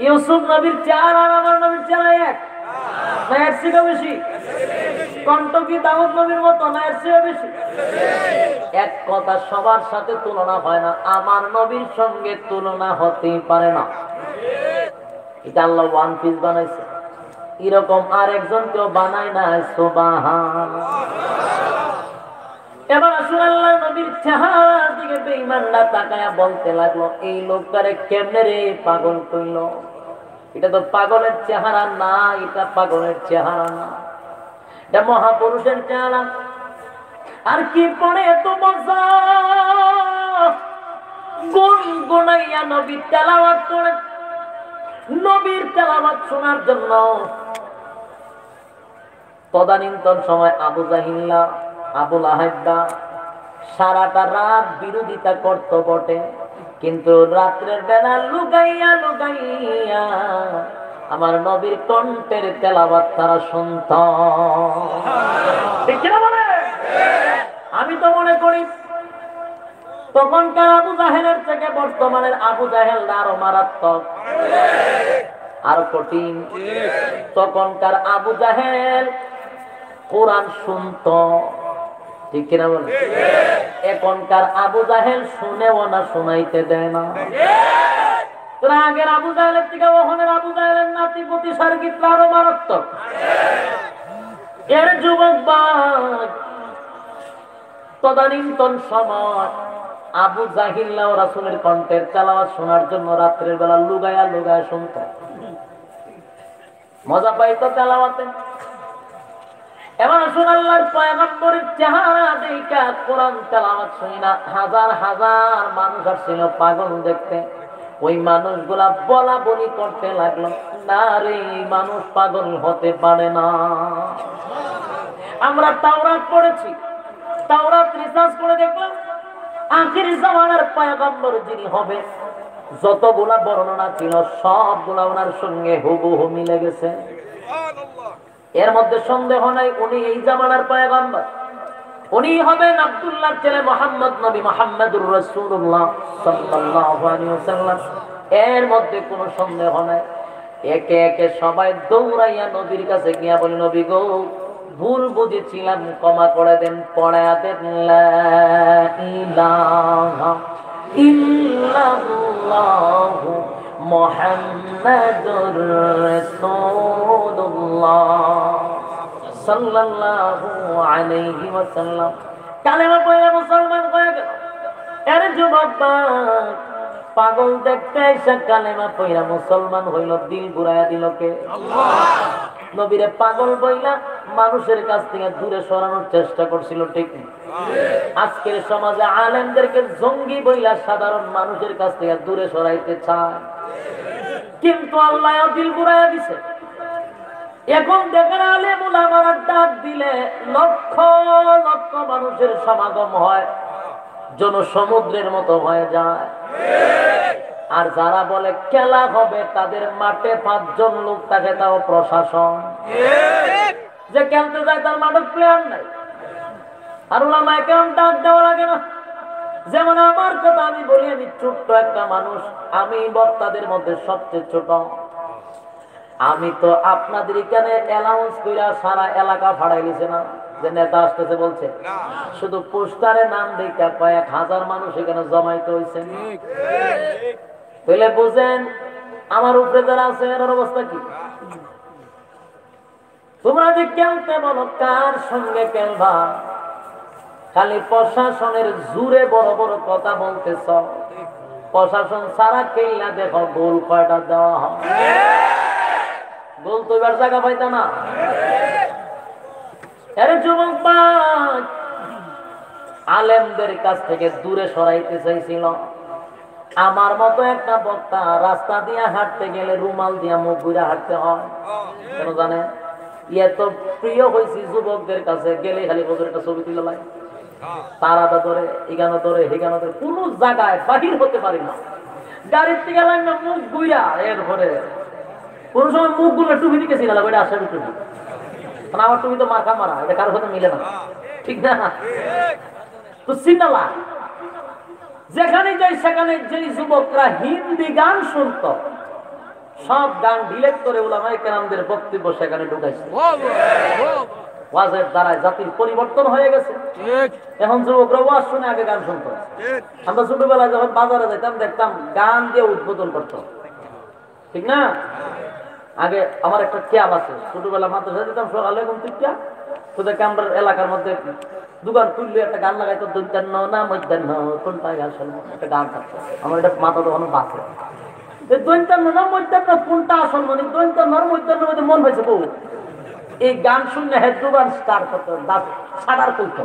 ইউসুফ নবীর চেহারা আর আমার নবীর চেহারা এক না? এর চেয়ে বেশি? কণ্ঠ কি দাউদ নবীর মতো না এর চেয়ে বেশি? এক কথা, সবার সাথে তুলনা হয় না, আমার নবীর সঙ্গে তুলনা হতেই পারে না। এটা আল্লাহ ওয়ান পিস বানাইছে, এরকম আর একজন কেউ বানায় না। সুবহানাল্লাহ। এবার আসলে আল্লাহ নবীর চেহারার দিকে বেঈমানরা তাকায়া বলতে লাগলো, এই লোকটারে কেমনে রে পাগল কইলো? এটা তো পাগলের চেহারা না, এটা পাগলের চেহারা না, এটা মহাপুরুষের চেহারা। আর কি পড়ে এত মজা, গুনগুনাইয়া নবীর তেলাওয়াত করে। নবীর তেলাওয়াত শোনার জন্য তদানীন্তন সময় আবু জাহিল্লা, আবু লাহাব্বা সারাটা রাত বিরোধিতা করত বটে, কিন্তু রাত্রের বেলা লুকাইয়া লুকাইয়া আমার নবীর কণ্ঠের তেলাওয়াত তারা শুনত। আমি তো মনে করি তখনকার আবু জাহেলের থেকে বর্তমানের আবু জাহেল আরো মারাত্মক, আরো কঠিন। তখনকার আবু জাহেল কোরআন শুনত, ঠিক কিনা বলে? এখনকার আবু জাহেল শুনেও না, শোনাইতে দেয় না। আগের আবু জাহেলের থেকে ওখানের আবু জাহেলের নাতি প্রতি সার্কিট আরো মারাত্মক। এর যুবক তদানীন্তন সময় আবু জাহিল্লা ও রাসূলের কণ্ঠের তেলাওয়াত শোনার জন্য রাত্রের বেলা লুগায়া লুগায়া শুনত, মজা পাইতো তেলাওয়াতে। এবার আসুন আল্লাহর পয়গম্বরের চেহারা দেখা কোরআন তেলাওয়াত শুনি না হাজার হাজার মানুষ আসছিল পাগল দেখতে। ওই মানুষগুলা বলা বলি করতে লাগলো, না রে মানুষ পাগল হতে পারে না। আমরা তাওরাত পড়েছি, তাওরাত রিসার্চ করে দেখলাম আখির জামানার পয়গম্বর যিনি হবে যতগুলা বর্ণনা ছিল সবগুলা ওনার সঙ্গে হুবহু মিলে গেছে। এর মধ্যে সন্দেহ নাই উনি এই জামানার পয়গম্বর, উনি হবেন আব্দুল্লাহর ছেলে মুহাম্মদ নবী মুহাম্মদুর রাসূলুল্লাহ সাল্লাল্লাহু আলাইহি ওয়াসাল্লাম। এর মধ্যে কোনো সন্দেহ নাই। একে একে সবাই দৌড়াইয়া নবীর কাছে গিয়া বলি, নবী গো, ভুল বুঝেছিলাম, ক্ষমা করে দেন, পড়ায়া দেন লা ইলাহা ইল্লাল্লাহু মুহাম্মাদুর রাসূলুল্লাহ সাল্লাল্লাহু আলাইহি ওয়াসাল্লাম। কালেমা পড়ে মুসলমান হয়ে গেল। এর যুবক পাগল দেখতে এসে কালেমা পড়ে মুসলমান হইল, দিল ঘুরাইয়া দিল কে? আল্লাহ। নবীরে পাগল বইলা মানুষের কাছ থেকে দূরে সরানোর চেষ্টা করছিল, ঠিক না? আজকের সমাজে আলেমদেরকে জঙ্গি বইলা সাধারণ মানুষের কাছ থেকে দূরে সরাইতে চায়, কিন্তু আল্লাহ দিল ঘুরাইয়া দিছে। এখন দেখেন আলেম উলামারা ডাক দিলে লক্ষ লক্ষ মানুষের সমাগম হয়, জনসমুদ্রের মতো হয়ে যায়। আর যারা বলে খেলা হবে তাদের মাঠে 5 জন লোক থাকে, তাও প্রশাসন। যে খেলতে যায় তার মাঠে প্লেয়ার নাই। আর উলামায়ে কেরাম ডাক দেওয়া লাগে না। যেমন আমার কথা আমি বলি, আমি ছোট্ট একটা মানুষ, আমি বক্তাদের মধ্যে সবচেয়ে ছোট। আমি তো আপনাদের এখানে অ্যালাউন্স কইরা সারা এলাকা ফাড়াই গেছে না, যে নেতা আসতেছে বলছে। শুধু পোস্টারে নাম দেখা কয়েক হাজার মানুষ এখানে জমাইতে হয়েছে। তাহলে বুঝেন আমার উপরে যারা আছে এর অবস্থা কি। তোমরা যে খেলতে বলো, কার সঙ্গে খেলবা? খালি প্রশাসনের জুড়ে বড় বড় কথা বলতেছ। প্রশাসন সারা খেলনা দেখো গোল কয়টা দেওয়া হয়। গোল তো এবার জায়গা পাইতা না। আরে যুবক আলেমদের কাছ থেকে দূরে সরাইতে চাইছিল। আমার মতো একটা বক্তা রাস্তা দিয়ে হাঁটতে গেলে রুমাল দিয়া মুখ ঘুরে হাঁটতে হয়, কেন জানেন? এত প্রিয় হয়েছি যুবকদের কাছে, গেলে খালি বছর একটা ছবি তুলে লাগে, তারাটা ধরে এখানে ধরে হেখানে ধরে, কোন জায়গায় বাহির হতে পারি না। গাড়ির থেকে লাগবে মুখ ঘুরা, এরপরে কোন সময় মুখ গুলো টুপি দিকেছি না, ওইটা আসামি টুপি। আমার টুপি তো মার্কা মারা, এটা কারোর সাথে মিলে না, ঠিক না? তো সিনালা যেখানে যাই সেখানে যেই যুবকরা হিন্দি গান শুনত, সব গান ডিলেট করে উলামায়ে কেরামদের বক্তব্য সেখানে ঢুকাইছে। ওয়াজের দ্বারা জাতির পরিবর্তন হয়ে গেছে। এখন যুবকরা ওয়াজ শুনে আগে গান শুনত। আমরা ছোটবেলায় যখন বাজারে যাইতাম দেখতাম গান দিয়ে উদ্বোধন করতো, ঠিক না? আগে আমার একটা খেয়াল আছে, ছোটবেলা মাদ্রাসা দিতাম সকালে ঘুম থেকে, তো দেখে আমরা এলাকার মধ্যে দোকান খুললে একটা গান লাগাইতো, দৈত্যান্ন না মধ্যাহ্ন কোনটা আসলে একটা গান থাকতো। আমার এটা মাথা তখন বাঁচে, দৈত্যান্ন না মধ্যাহ্ন কোনটা আসল, মানে দৈত্যান্ন আর মধ্যাহ্নের মধ্যে মন হয়েছে বউ। এই গান শুনলে হেড্রোগান স্টার করতো, সাদার করতো।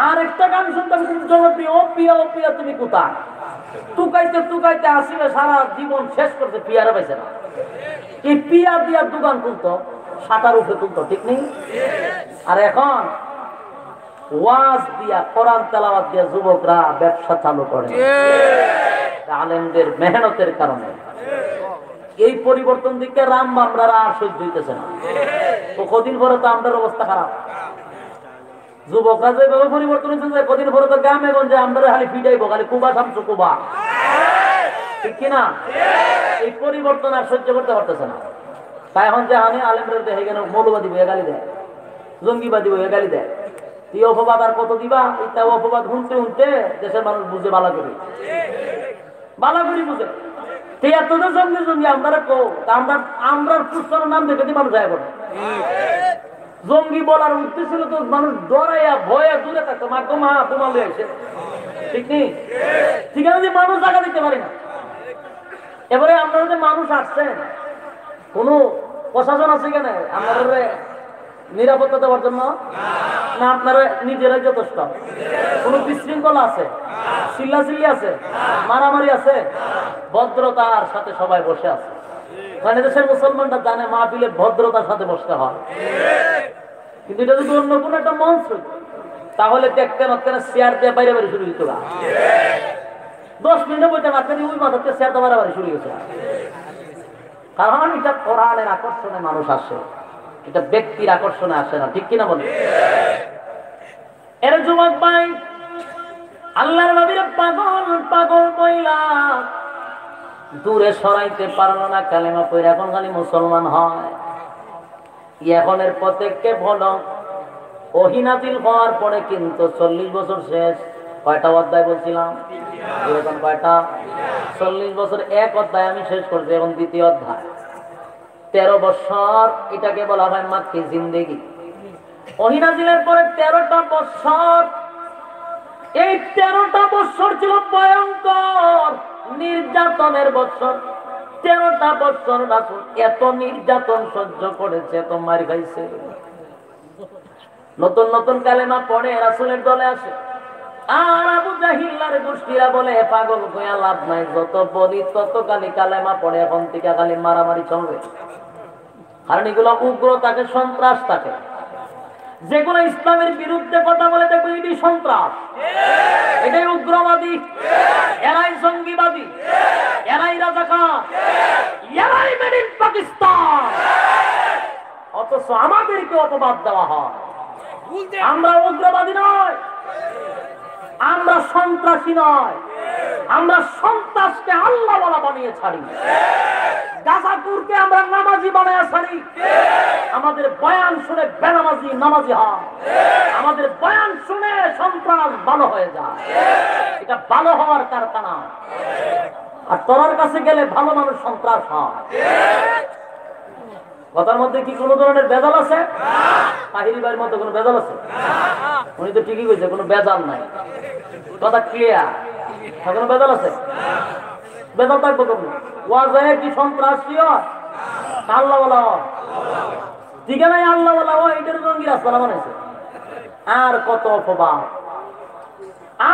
আর একটা গান শুনতাম খুব জনপ্রিয়, ও পিয়া ও পিয়া তুমি কোথায়, টুকাইতে টুকাইতে আসিবে সারা জীবন শেষ করতে, পিয়ারে পাইছে না। এই পিয়া দিয়া দোকান তুলতো, সাঁতার উঠে তুলতো, ঠিক নেই? আর এখন ওয়াজ দিয়া কোরআন তেলাওয়াত দিয়া যুবকরা ব্যবসা চালু করে আলেমদের মেহনতের কারণে। এই পরিবর্তন দিকে রাম বামরা আর সহ্য হইতেছে না। তো কদিন পরে তো আমাদের অবস্থা খারাপ। যুবকরা যেভাবে পরিবর্তন হচ্ছে, কদিন পরে তো গ্রামে গঞ্জে আমরা খালি ফিটাইবো, খালি কুবা থামছো কুবা, ঠিক কিনা? এই পরিবর্তন আর সহ্য করতে পারতেছে না। তাই এখন যে হানি আলেমদের দেখে কেন মৌলবাদী বইয়ে গালি দেয়, জঙ্গিবাদী বইয়ে গালি দেয়। এই অপবাদ আর কত দিবা? এটা অপবাদ শুনতে শুনতে দেশের মানুষ বুঝে বালা করি, বালা করি বুঝে। এতটা জঙ্গি জঙ্গি আমরা আমরা পুস্তর নাম দেখে মানুষ যায় করে। জঙ্গি বলার উদ্দেশ্য তো মানুষ ডরাইয়া ভয়ে দূরে থাকতো, মা গো মা বোমা লয়ে আসে, ঠিক নেই? ঠিক আছে, যে মানুষ জায়গা দিতে পারি না। এবারে আপনারা যে মানুষ আসছেন, কোন প্রশাসন আছে কেন আপনাদের নিরাপত্তা দেওয়ার জন্য? না আপনারা নিজেরাই যথেষ্ট? কোন বিশৃঙ্খলা আছে, চিল্লাচিল্লি আছে, মারামারি আছে? ভদ্রতার সাথে সবাই বসে আছে। মানে দেশের মুসলমানরা জানে মাহফিলে ভদ্রতার সাথে বসতে হয়। কিন্তু এটা যদি অন্য কোন একটা মঞ্চ, তাহলে দেখতেন চেয়ার দিয়ে বাইরে বাইরে শুরু হইত। 10 মিনিটে বইতে মাঝখানে ওই মাথাতে চেয়ার তো মারামারি শুরু গেছে। কারণ এটা কোরআনের আকর্ষণে মানুষ আসে, এটা ব্যক্তির আকর্ষণে আসে না, ঠিক কিনা বলে? এর যুবক ভাই, আল্লাহর নবীর পাগল পাগল বইলা দূরে সরাইতে পারলো না, কালেমা পড়ে এখন খালি মুসলমান হয়। এখনের পথে বলো, ওহী নাযিল হওয়ার পরে কিন্তু 40 বছর শেষ। কয়টা অধ্যায় বলছিলাম? এরকম কয়টা? 40 বছর এক অধ্যায় আমি শেষ করছি, এখন দ্বিতীয় অধ্যায়। 13 বছর এটাকে বলা হয় মাক্কি জিন্দেগি। ওহী নাযিলের পরে 13টা বছর, এই 13টা বছর ছিল ভয়ঙ্কর নির্যাতনের বছর। 13টা বছর রাসূল এত নির্যাতন সহ্য করেছে, এত মার খাইছে। নতুন নতুন কালেমা পড়ে রাসূলের দলে আসে, আর আবু জাহিলার গোষ্ঠীরা বলে পাগল হইয়া লাভ নাই, যত বলি তত খালি কালেমা পড়ে, এখন থেকে খালি মারামারি চলবে। কারণ এগুলো উগ্র থাকে, সন্ত্রাস থাকে। যেগুলো ইসলামের বিরুদ্ধে কথা বলে দেখবো এটি সন্ত্রাস, এটাই উগ্রবাদী, এরাই জঙ্গিবাদী, এরাই রাজাকার, এরাই মেড ইন পাকিস্তান। অথচ আমাদেরকে অপবাদ দেওয়া হয়। আমরা উগ্রবাদী নয়, আমরা সন্ত্রাসী নয়, আমরা সন্ত্রাসকে আল্লাহ ওয়ালা বানিয়ে ছাড়ি, গাজাকুরকে আমরা নামাজি বানায় ছাড়ি। আমাদের বয়ান শুনে বেনামাজি নামাজি হয়, আমাদের বয়ান শুনে সন্ত্রাস ভালো হয়ে যায়। এটা ভালো হওয়ার কারখানা। আর তোর কাছে গেলে ভালো মানুষ সন্ত্রাস হয়। কথার মধ্যে কি কোনো ধরনের বেজাল আছে? তাহিরি ভাইয়ের মধ্যে কোনো বেজাল আছে? উনি তো ঠিকই কইছে, কোনো বেজাল নাই, কথা ক্লিয়ার। কোনো বেজাল আছে? বেজাল থাকবো কেন? ওয়াজে কি সন্ত্রাসী হয়? আল্লাহ ওয়ালা হয়, ঠিক নাই? আল্লাহ ওয়ালা হয়, এটার জঙ্গি রাস্তা বানাইছে। আর কত অপবাদ,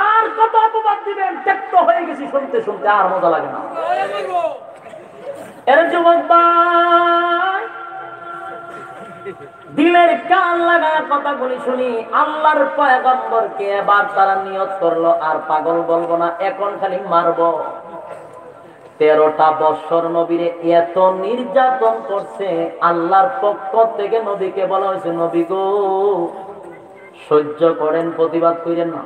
আর কত অপবাদ দিবেন? ত্যক্ত হয়ে গেছি শুনতে শুনতে, আর মজা লাগে না। এর যুবক ভাই, দিলের কান লাগায় কথাগুলি শুনি। আল্লাহর পয়গম্বরকে এবার তারা নিয়ত করলো, আর পাগল বলবো না, এখন খালি মারবো। 13টা বছর নবীরে এত নির্যাতন করছে, আল্লাহর পক্ষ থেকে নবীকে বলা হয়েছে, নবী গো সহ্য করেন, প্রতিবাদ করেন না,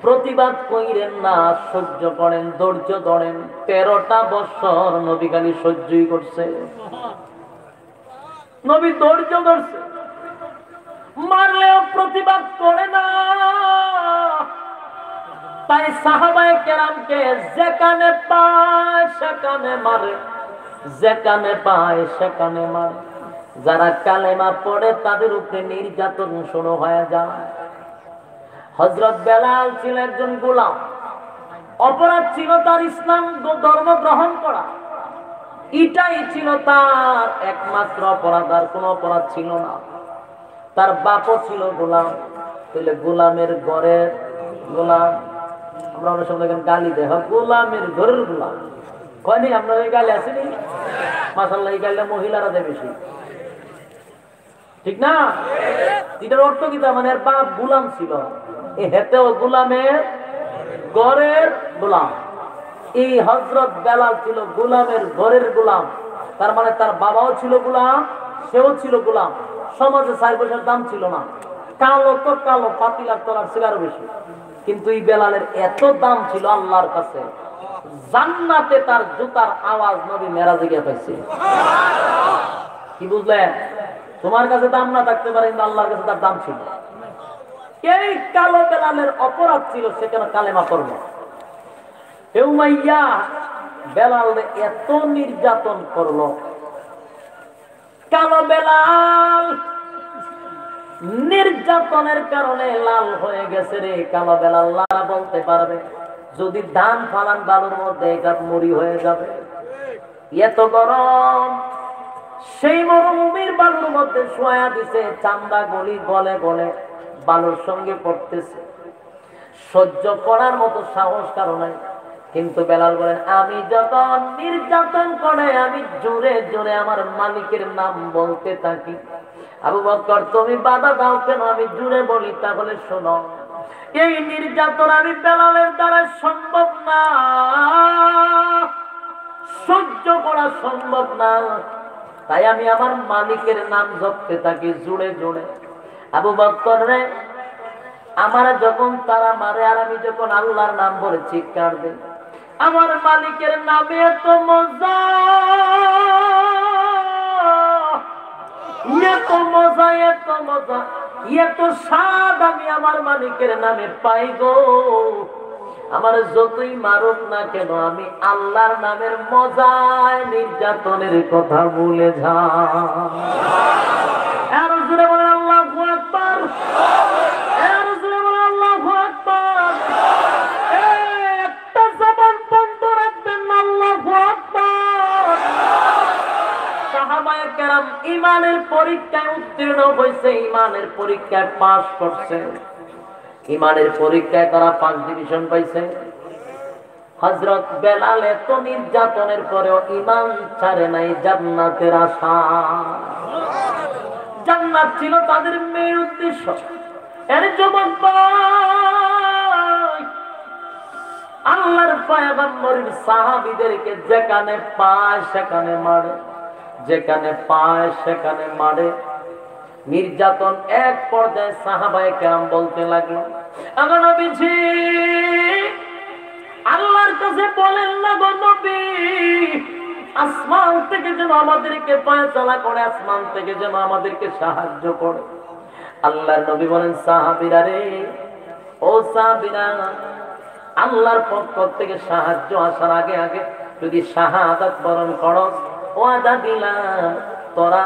প্রতিবাদ কইরেন না, সহ্য করেন, ধৈর্য ধরেন। 13টা বছর নবী খালি সহ্যই করছে, নবী ধৈর্য ধরছে, মারলেও প্রতিবাদ করে না। তাই সাহাবায়ে কেরামকে যেখানে পায় সেখানে মারে, যেখানে পায় সেখানে মারে। যারা কালেমা পড়ে তাদের উপরে নির্যাতন শুরু হয়ে যায়। হযরত বেলাল ছিল একজন গোলাম, অপরাধ ছিল তার ইসলাম ধর্ম গ্রহণ করা, এটাই ছিল তার একমাত্র অপরাধ, আর কোনো অপরাধ ছিল না। তার বাপও ছিল গোলাম, তাহলে গোলামের ঘরের গোলাম। আমরা অনেক সময় দেখেন গালি দেয়, গোলামের ঘরের গোলাম কয়নি? আপনার ওই গালি আসেনি? মাশাআল্লাহ, এই গালিটা মহিলারা দেয় বেশি, ঠিক না? এটার অর্থ কি? মানে এর বাপ গোলাম ছিল, এই হেতেও গোলামের ঘরের গোলাম। এই হযরত বেলাল ছিল গোলামের ঘরের গোলাম, তার মানে তার বাবাও ছিল গোলাম, সেও ছিল গোলাম। সমাজে 4 পয়সার দাম ছিল না, কালো তো কালো, পাতিলার তলার সিগারও বেশি। কিন্তু এই বেলালের এত দাম ছিল আল্লাহর কাছে, জান্নাতে তার জুতার আওয়াজ নবী মেরাজে গিয়ে পাইছে। কি বুঝলেন? তোমার কাছে দাম না থাকতে পারে, কিন্তু আল্লাহর কাছে তার দাম ছিল। এই কালো বেলালের অপরাধ ছিল সেখানে কালেমা পড়লো। উমাইয়া বেলাল এত নির্যাতন করলো, কালো বেলাল নির্যাতনের কারণে লাল হয়ে গেছে রে। কালো বেলাল বলতে পারবে, যদি ধান ফালান বালুর মধ্যে এটা মুড়ি হয়ে যাবে, এত গরম। সেই মরুভূমির বালুর মধ্যে শোয়া দিছে, চামড়া গলি গলে গলে বালুর সঙ্গে পড়তেছে, সহ্য করার মতো সাহস কারো নাই। কিন্তু বেলাল বলেন, আমি যখন নির্যাতন করে আমি জোরে জোরে আমার মালিকের নাম বলতে থাকি। আবু বকর তুমি বাধা দাও কেন? আমি জোরে বলি, তাহলে শোনো, এই নির্যাতন আমি বেলালের দ্বারা সম্ভব না, সহ্য করা সম্ভব না। তাই আমি আমার মালিকের নাম জপতে থাকি জুড়ে জুড়ে। আবু বকর রে, আমার যখন তারা মারে আর আমি যখন আল্লাহর নাম বলে চিৎকার দিই, আমার মালিকের নামে এত মজা, এত মজা, এত মজা, এত স্বাদ আমি আমার মালিকের নামে পাই গো। আমার যতই মারুক না কেন আমি আল্লাহর নামের মজায় নির্যাতনের কথা ভুলে যাই। আর জোরে বলেন আল্লাহু আকবার, আর জোরে বলেন আল্লাহু আকবার। একটা জবান বন্ধ রাখবেন না, আল্লাহু আকবার। সাহাবায়ে কেরাম ঈমানের পরীক্ষায় উত্তীর্ণ হয়েছে, ঈমানের পরীক্ষায় পাস করছে, ঈমানের পরীক্ষায় তারা 5 ডিভিশন পাইছে। হযরত বেলাল এত নির্যাতনের পরেও ঈমান ছাড়ে নাই জান্নাতের আশা। জান্নাত ছিল তাদের মেন উদ্দেশ্য। এর যুবক ভাই, আল্লাহর পয়গম্বরের সাহাবীদেরকে যেখানে পায় সেখানে মারে, যেখানে পায় সেখানে মারে। নির্যাতন এক পর্যায়ে সাহাবায়ে কেরাম বলতে লাগলো, আমার নবীজি আল্লাহর কাছে বলেন না গো নবী, আসমান থেকে যেন আমাদেরকে ফয়সালা করে, আসমান থেকে যেন আমাদেরকে সাহায্য করে। আল্লাহর নবী বলেন, সাহাবীরা রে, ও সাহাবীরা, আল্লাহর পক্ষ থেকে সাহায্য আসার আগে আগে যদি শাহাদাত বরণ করস, ওয়াদা দিলাম তোরা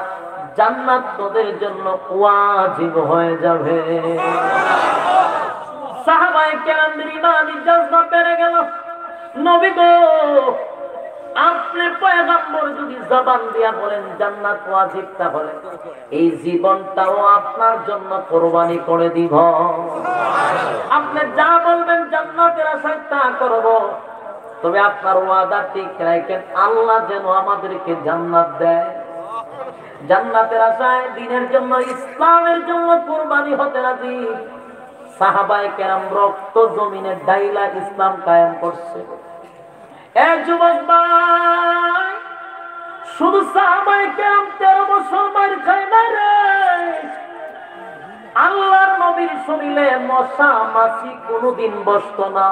জান্নাত তোদের জন্য ওয়াজিব হয়ে যাবে। সাহাবায়ে কেরামদের ঈমানি জজবা বেড়ে গেল। নবী গো, আপনি পয়গম্বর যদি জবান দিয়া বলেন জান্নাত ওয়াজিব, তাহলে এই জীবনটাও আপনার জন্য কুরবানি করে দিব। আপনি যা বলবেন জান্নাতের আশায় তা করব, তবে আপনার ওয়াদা ঠিক রাখেন, আল্লাহ যেন আমাদেরকে জান্নাত দেয়। জান্নাতের আশায় দ্বীনের জন্য, ইসলামের জন্য কুরবানি হতে রাজি। সাহাবায়ে কেরাম রক্ত জমিনে ডাইলা ইসলাম কায়েম করছে। এ যুবক ভাই, শুধু সাহাবায়ে কেরাম 13 বছর মার খায় না রে, আল্লাহর নবীর শরীরে মশা মাছি কোনোদিন বসতো না।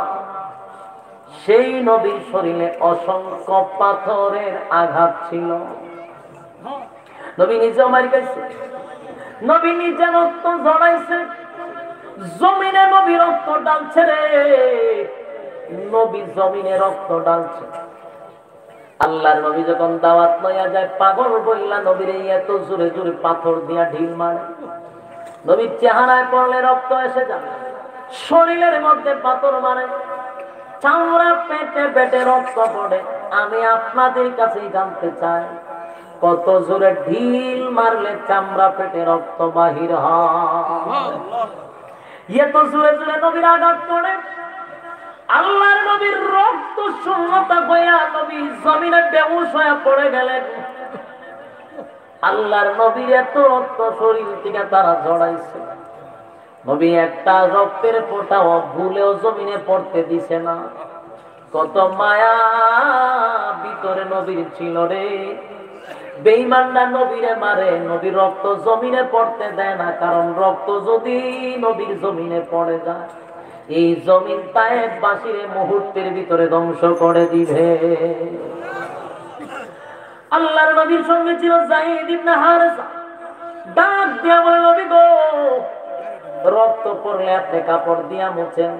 সেই নবীর শরীরে অসংখ্য পাথরের আঘাত ছিল। নবী নিজে মার খাইছে, নবী নিজে রক্ত ঝরাইছে, জমিনে নবী রক্ত ডালছে রে, নবী জমিনে রক্ত ডালছে। আল্লাহর নবী যখন দাওয়াত লইয়া যায়, পাগল বইলা নবীর এত জোরে জোরে পাথর দিয়া ঢিল মারে। নবীর চেহারায় পড়লে রক্ত এসে যায়, শরীরের মধ্যে পাথর মারে, চামড়া পেটে পেটে রক্ত পড়ে। আমি আপনাদের কাছেই জানতে চাই, কত জোরে ঢিল মারলে চামড়া পেটে রক্ত বাহির হয়? এত জোরে জোরে নবীর আঘাত পড়ে। আল্লাহর নবীর রক্ত শূন্যতা হইয়া নবী জমিনে বেহুশ হয়ে পড়ে গেলেন। আল্লাহর নবীর এত রক্ত শরীর থেকে তারা ঝরাইছে, নবী একটা রক্তের ফোঁটাও ভুলেও জমিনে পড়তে দিছে না। কত মায়া ভিতরে নবীর ছিল রে। বেঈমানরা নবীরে মারে, নবীর রক্ত জমিনে পড়তে দেয় না, কারণ রক্ত যদি নবীর জমিনে পড়ে যায়, এই জমিন তায়েব বাসীরে মুহূর্তের ভিতরে ধ্বংস করে দিবে। আল্লাহর নবীর সঙ্গে ছিল যায়েদ ইবনে হারেসা। ডাক দিয়া বলে, নবী গো, রক্ত পড়লে আপনি কাপড় দিয়া মুছেন,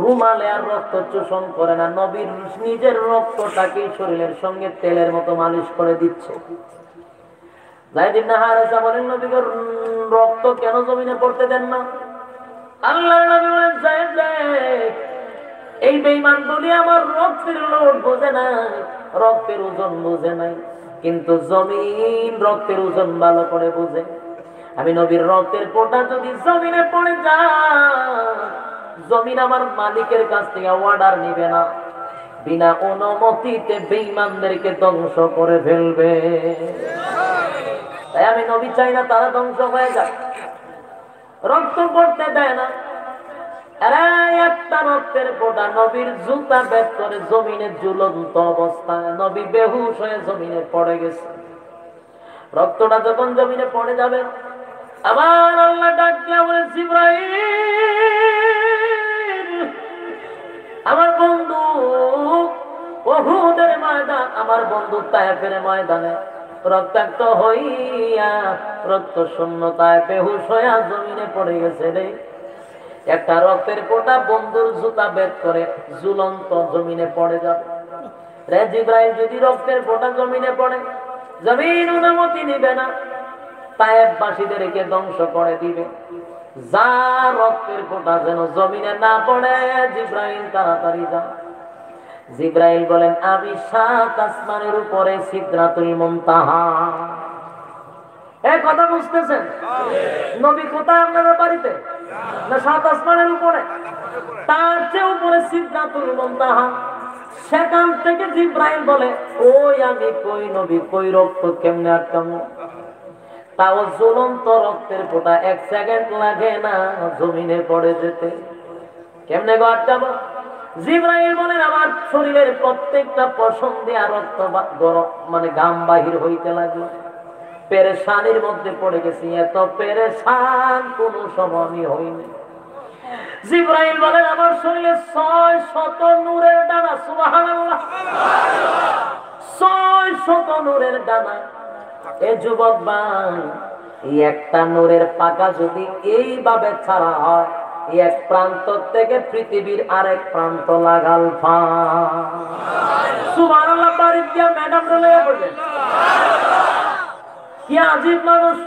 রুমালে আর রক্ত চোষণ করে না। নবীর নিজের রক্তটাকে শরীরের সঙ্গে তেলের মতো মালিশ করে দিচ্ছে। যায়েদ ইবনে হারেসা বলেন, নবী গো, রক্ত কেন জমিনে পড়তে দেন না? আল্লাহর নবী বলেন, যায়েদ, এই বেঈমান বলি আমার রক্তের লোড বোঝে না, রক্তের ওজন বোঝে নাই, কিন্তু জমিন রক্তের ওজন ভালো করে বোঝে। আমি নবীর রক্তের ফোঁটা যদি জমিনে পড়ে যায়, জমিন আমার মালিকের কাছ থেকে অর্ডার নিবে না, বিনা অনুমতিতে বেঈমানদেরকে ধ্বংস করে ফেলবে। তাই আমি নবী চাই না তারা ধ্বংস হয়ে যায়, রক্ত পড়তে দেয় না। আরে একটা রক্তের ফোঁটা নবীর জুতা বের করে জমিনে ঝুলন্ত অবস্থায় নবী বেহুশ হয়ে জমিনে পড়ে গেছে। রক্তটা যখন জমিনে পড়ে যাবে, আমার আল্লাহ ডাক দিয়া বলে, জিবরাইল, আমার বন্ধু উহুদের ময়দান, আমার বন্ধু তায়েফের ময়দানে রক্তাক্ত হইয়া রক্ত শূন্যতায় বেহুশ হইয়া জমিনে পড়ে গেছে রে। একটা রক্তের ফোঁটা বন্ধুর জুতা বের করে ঝুলন্ত জমিনে পড়ে যাবে রে। জিবরাইল, যদি রক্তের ফোঁটা জমিনে পড়ে, জমিন অনুমতি নিবে না, তায়েফবাসীদেরকে ধ্বংস করে দিবে। যা রক্তের ফোঁটা যেন জমিনে না পড়ে, জিবরাইল তাড়াতাড়ি যা। জিবরাইল বলেন, আমি 7 আসমানের উপরে সিদরাতুল মুনতাহা। এই কথা বুঝতেছেন? নবী কোথায় আপনাদের বাড়িতে? না 7 আসমানের উপরে? তার চেয়ে উপরে সিদরাতুল মুনতাহা। সেখান থেকে জিবরাইল বলে, ওই আমি কই নবী, কই রক্ত কেমনে আটকামো? তাও ঝুলন্ত রক্তের ফোঁটা 1 সেকেন্ড লাগে না জমিনে পড়ে যেতে। কেমনে গো আটকাবো? জিবরাইল বলেন, আমার শরীরের প্রত্যেকটা পশম দিয়া রক্ত গরম মানে ঘাম বাহির হইতে লাগলো। পেরেশানির মধ্যে পড়ে গেছি, এত পেরেশান কোন সময় হইনি। জিবরাইল বলেন, আমার শরীরে 600 নূরের ডানা। সুবহানাল্লাহ, 600 নূরের ডানা। এ যুবক ভাই, এই একটা নূরের পাকা যদি এইভাবে ছাড়া হয়, এক প্রান্ত থেকে পৃথিবীর আরেক প্রান্ত লাগাল ফা। সুবহানাল্লাহ, বাড়ি দিয়া ম্যাডাম রলে পড়বে। কি আজীব মানুষ!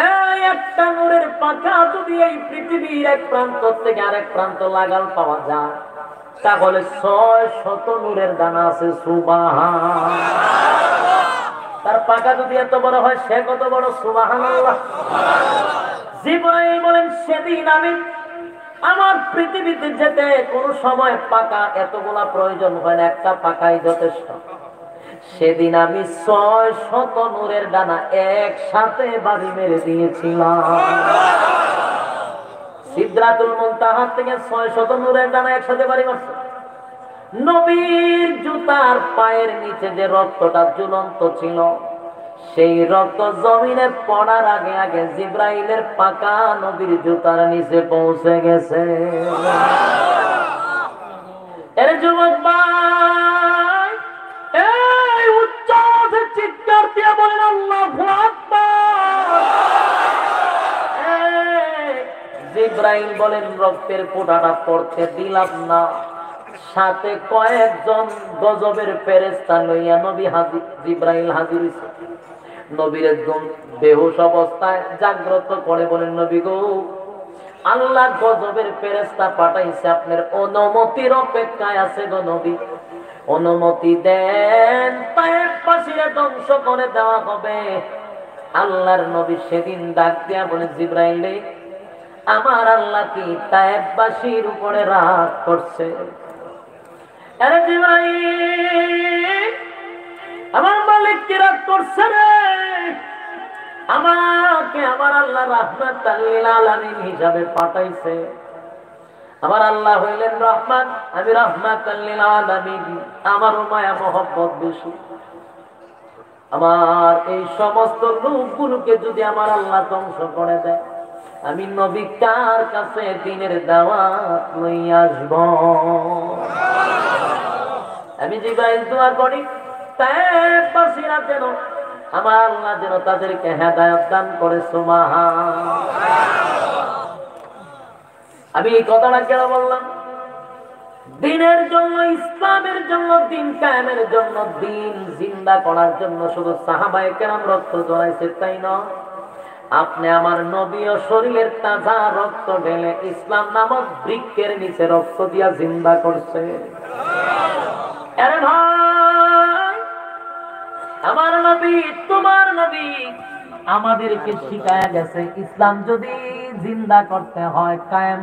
এই একটা নূরের পাকা যদি এই পৃথিবীর এক প্রান্ত থেকে আরেক প্রান্ত লাগাল পাওয়া যায়, তাহলে 600 নূরের দানা আছে। সুবহান, তার পাকা যদি এত বড় হয়, সে কত বড়! সুবহানাল্লাহ। জিবরাইল বলেন, সেদিন আমি আমার পৃথিবীতে যেতে কোন সময় পাকা এতগুলা প্রয়োজন হয় না, একটা পাকাই যথেষ্ট। সেদিন আমি 600 নূরের ডানা একসাথে বাড়ি মেরে দিয়েছিলাম। সিদরাতুল মুনতাহা থেকে 600 নূরের ডানা একসাথে বাড়ি মারছে। নবীর জুতার পায়ের নিচে যে রক্তটা ঝুলন্ত ছিল, সেই রক্ত জমিনে পড়ার আগে আগে জিবরাইলের পাকা নবীর জুতার নিচে পৌঁছে গেছে। এর যুবক ভাই, এই উচ্চ চিৎকার দিয়ে বলেন আল্লাহু আকবার। জিবরাইল বলেন, রক্তের ফোঁটাটা পড়তে দিলাম না, সাথে কয়েকজন গজবের ফেরেশতা লইয়া নবী হাজির। জিবরাইল হাজির হইছে। নবীর একদম বেহুশ অবস্থায় জাগ্রত করে বলেন, নবী গো, আল্লাহ গজবের ফেরেশতা পাঠাইছে, আপনার অনুমতির অপেক্ষায় আছে গো নবী, অনুমতি দেন, তায়েফবাসীরা ধ্বংস করে দেওয়া হবে। আল্লাহর নবী সেদিন ডাক দিয়া বলে, জিবরাইল, আমার আল্লাহ কি তায়েফবাসীর উপরে রাগ করছে? আরে জিবরাইল, আমার মালিক কি রাগ করছে রে? আমাকে আমার আল্লাহ রাহমাতাল লিল আলামিন হিসাবে পাঠাইছে। আমার আল্লাহ হইলেন রহমান, আমি রাহমাতাল লিল আলামিন। আমার মায়া মহব্বত বেশি। আমার এই সমস্ত লোকগুলোকে যদি আমার আল্লাহ ধ্বংস করে দেয়, আমি নবী কার কাছে দ্বীনের দাওয়াত লইয়া আসব? আমি জিবরাইল দোয়া করি, তায়েফবাসীরা যেন আমার আল্লাহ যেন তাদেরকে হেদায়েত দান করে। সুবহান। আমি এই কথাটা কেন বললাম? দ্বীনের জন্য, ইসলামের জন্য, দ্বীন কায়েমের জন্য, দ্বীন জিন্দা করার জন্য শুধু সাহাবায়ে কেরাম রক্ত ঝরাইছে তাই নয়, আপনি আমার নবী ও শরীরের তাজা রক্ত ঢেলে ইসলাম নামক বৃক্ষের নিচে রক্ত দিয়া জিন্দা করছে। আরে ভাই, আমার নবী, তোমার নবী আমাদেরকে শিখায়া গেছে, ইসলাম যদি জিন্দা করতে হয়, কায়েম